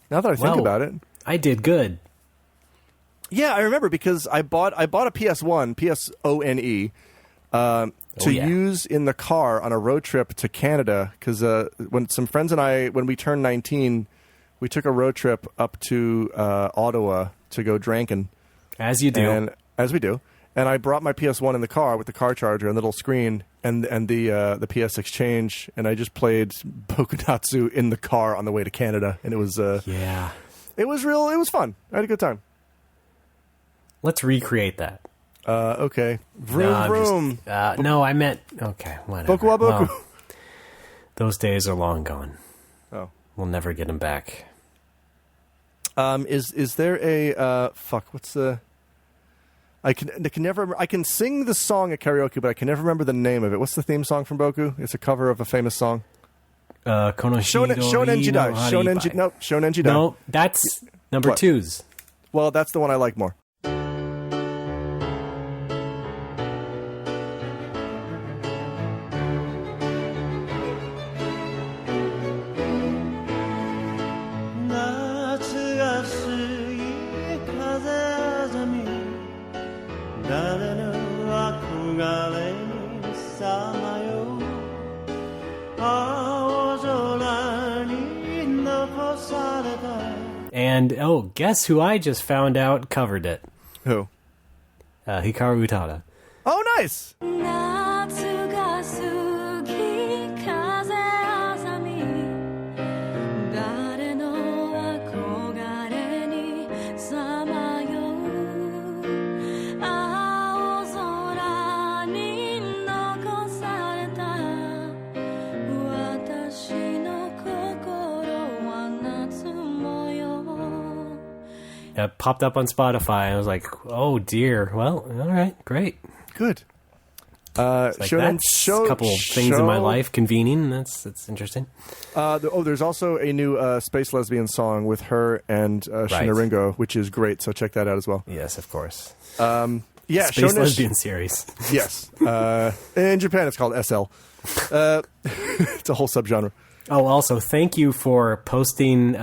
Now that I think about it. I did good. Yeah, I remember because I bought a PS1, PSONE, to use in the car on a road trip to Canada because when some friends and I, when we turned 19, we took a road trip up to Ottawa to go drinking. As you do. As we do. And I brought my PS1 in the car with the car charger and the little screen and the PS Exchange, and I just played Bokunatsu in the car on the way to Canada, and it was it was fun. I had a good time. Let's recreate that. Okay. Vroom. No, I meant okay. Whatever. Boku wa Boku. Well, those days are long gone. Oh, we'll never get them back. Is there a what's the? I can never remember. I can sing the song at karaoke, but I can never remember the name of it. What's the theme song from Boku? It's a cover of a famous song. Shonen Jidai. Shonen Jidai. No, that's number 2's. Well, that's the one I like more. And, guess who I just found out covered it? Who? Hikaru Utada. Oh, nice! That popped up on Spotify. I was like, oh dear. Well, all right, great. Good. Like that's a couple things in my life convening. That's interesting. There's also a new Space Lesbian song with her and Shina Ringo, which is great. So check that out as well. Yes, of course. Yeah, Space Lesbian series. Yes. In Japan, it's called SL. It's a whole subgenre. Oh, also, thank you for posting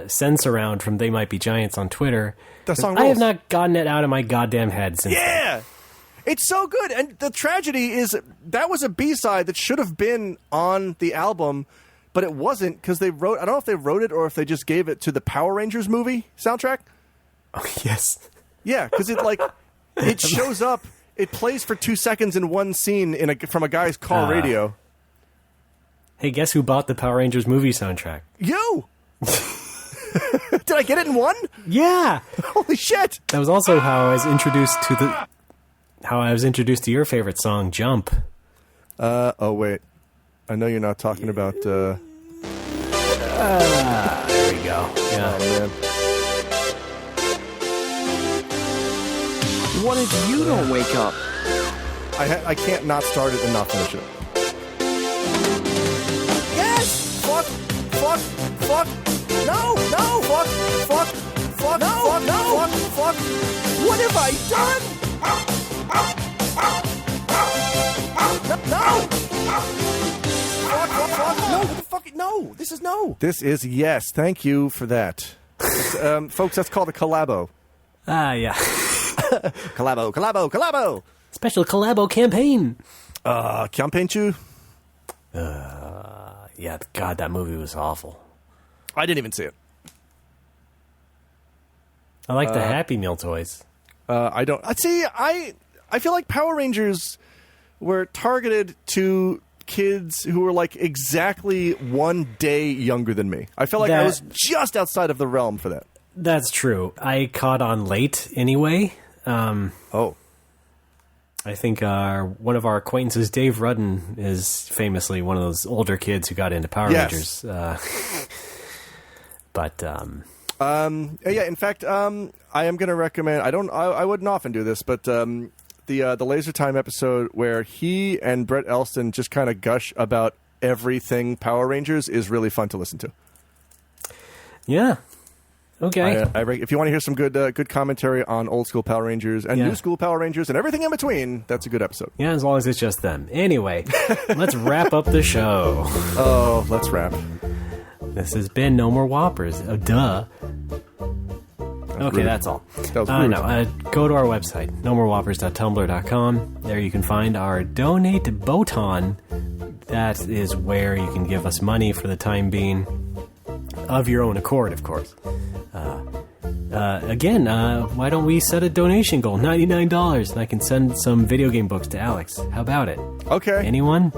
Sense Around from They Might Be Giants on Twitter. That song I have rules. not gotten it out of my goddamn head since. Yeah! It's so good. And the tragedy is that was a B-side that should have been on the album, but it wasn't because they wrote... I don't know if they wrote it or if they just gave it to the Power Rangers movie soundtrack. Oh, yes. Yeah, because it shows up... It plays for 2 seconds in one scene from a guy's car radio. Hey, guess who bought the Power Rangers movie soundtrack? You! Did I get it in one? Yeah! Holy shit! That was also how I was introduced to your favorite song, Jump. Oh, wait. I know you're not talking about... There we go. Yeah. Oh, man. What if you don't wake up? I can't not start it and not finish it. Yes! Fuck! Fuck! Fuck! No! No! Fuck! Fuck! Fuck! No! Fuck! No! Fuck! Fuck! What have I done? No! Fuck! Fuck! Fuck! No! What the fuck? No! This is no! This is yes. Thank you for that. Folks, that's called a collabo. Yeah. Collabo! Collabo! Collabo! Special collabo campaign. Campaign Chu? Yeah, God, that movie was awful. I didn't even see it. I like the Happy Meal toys. I don't... See, I feel like Power Rangers were targeted to kids who were, like, exactly 1 day younger than me. I feel like I was just outside of the realm for that. That's true. I caught on late anyway. I think one of our acquaintances, Dave Rudden, is famously one of those older kids who got into Power Rangers. In fact, I am going to recommend. I wouldn't often do this, but the Laser Time episode where he and Brett Elston just kind of gush about everything Power Rangers is really fun to listen to. Yeah. Okay. If you want to hear some good commentary on old school Power Rangers and new school Power Rangers and everything in between, that's a good episode. Yeah, as long as it's just them. Anyway, let's wrap up the show. Oh, let's wrap. This has been No More Whoppers. Oh, duh. Okay, that's all. That was rude. Go to our website, nomorewhoppers.tumblr.com. There you can find our donate Botan. That is where you can give us money for the time being, of your own accord, of course. Again, why don't we set a donation goal? $99, and I can send some video game books to Alex. How about it? Okay. Anyone?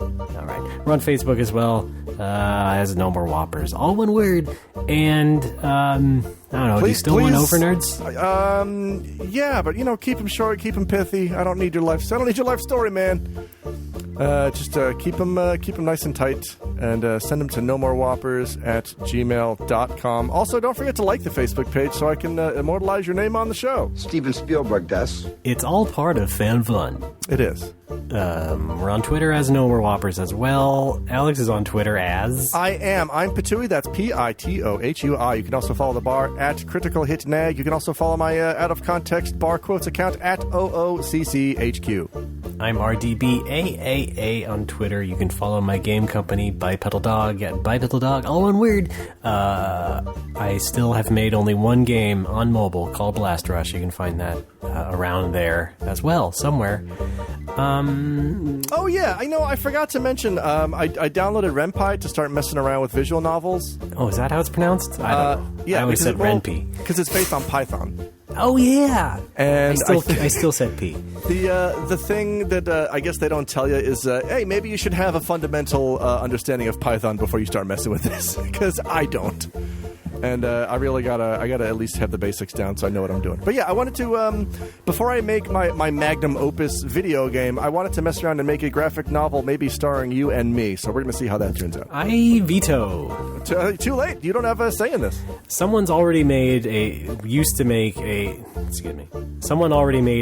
All right. We're on Facebook as well, as No More Whoppers. All one word. And, I don't know, do you still want Over Nerds? Yeah, but, keep them short, keep them pithy. I don't need your life story, man. Just keep them nice and tight, and send them to nomorewhoppers@gmail.com. Also, don't forget to like the Facebook page so I can immortalize your name on the show. Steven Spielberg does. It's all part of fan fun. It is. We're on Twitter as No More Whoppers as well. Alex is on Twitter as... I am. I'm Pitohui. That's Pitohui. You can also follow the bar at Critical Hit Nag. You can also follow my out of context bar quotes account at OOCCHQ. I'm RDBAAA on Twitter. You can follow my game company, Bipedal Dog, at Bipedal Dog, all one word. I still have made only one game on mobile called Blast Rush. You can find that around there as well, somewhere. Oh, yeah. I know. I forgot to mention, I downloaded Ren'Py to start messing around with visual novels. Oh, is that how it's pronounced? I don't know. Yeah, I always said Ren'Py. Because it's based on Python. Oh, yeah. And I still said P. The thing that I guess they don't tell you is, hey, maybe you should have a fundamental understanding of Python before you start messing with this, because I don't. And I really gotta at least have the basics down so I know what I'm doing. But yeah, I wanted to before I make my magnum opus video game, I wanted to mess around and make a graphic novel, maybe starring you and me. So we're gonna see how that turns out. I veto. Too late. You don't have a say in this. Someone already made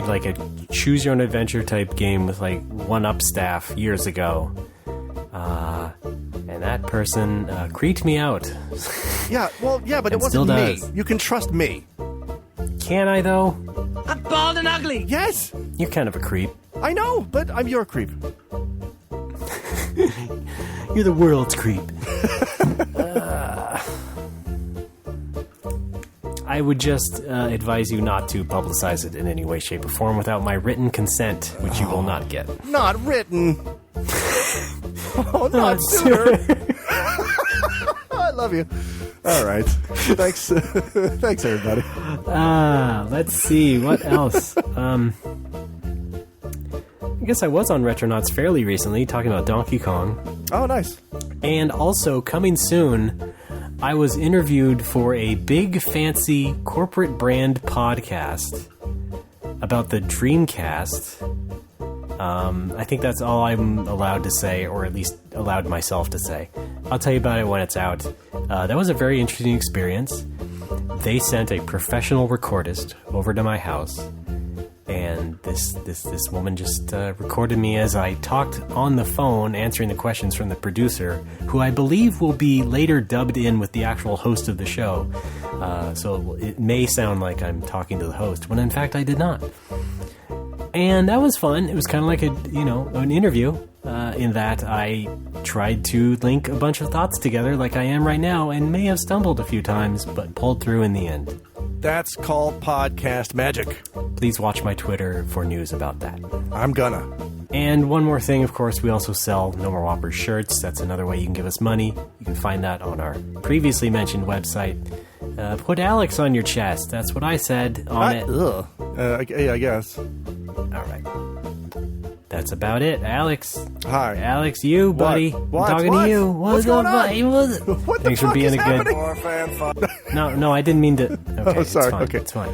like a choose your own adventure type game with like 1UP staff years ago. And that person creeped me out. Yeah, but it wasn't me. You can trust me. Can I, though? I'm bald and ugly. Yes. You're kind of a creep. I know, but I'm your creep. You're the world's creep. I would just advise you not to publicize it in any way, shape, or form without my written consent, which you will not get. Not written. Oh, not sooner. I love you. All right. Thanks. Thanks, everybody. Let's see. What else? I guess I was on Retronauts fairly recently, talking about Donkey Kong. Oh, nice. And also, coming soon, I was interviewed for a big, fancy corporate brand podcast about the Dreamcast. I think that's all I'm allowed to say, or at least allowed myself to say. I'll tell you about it when it's out. That was a very interesting experience. They sent a professional recordist over to my house, and this woman just recorded me as I talked on the phone, answering the questions from the producer, who I believe will be later dubbed in with the actual host of the show. So it may sound like I'm talking to the host, when in fact I did not. And that was fun. It was kind of like an interview, in that I tried to link a bunch of thoughts together like I am right now, and may have stumbled a few times, but pulled through in the end. That's called podcast magic. Please watch my Twitter for news about that. I'm gonna. And one more thing, of course, we also sell No More Whoppers shirts. That's another way you can give us money. You can find that on our previously mentioned website. Put Alex on your chest. That's what I said on it. I guess. All right. That's about it. Alex. Hi. Alex, you, buddy. What? I'm talking to you. What's going on? What Thanks for being a good... No, I didn't mean to... Okay, sorry. It's fine. Okay. It's fine.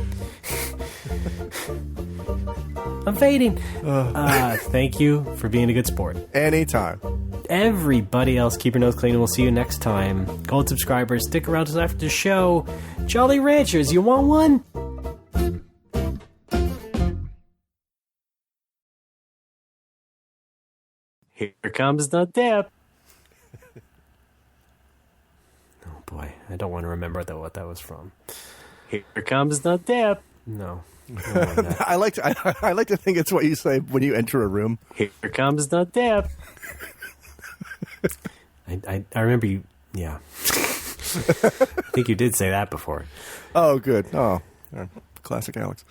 I'm fading. Thank you for being a good sport. Anytime. Everybody else, keep your nose clean, and we'll see you next time. Gold subscribers, stick around till after the show. Jolly Ranchers, you want one? Here comes the dip. Oh boy, I don't want to remember what that was from. Here comes the dip. No. I like to think it's what you say when you enter a room. Here comes the dip. I remember you. Yeah. I think you did say that before. Oh, good. Oh, classic Alex.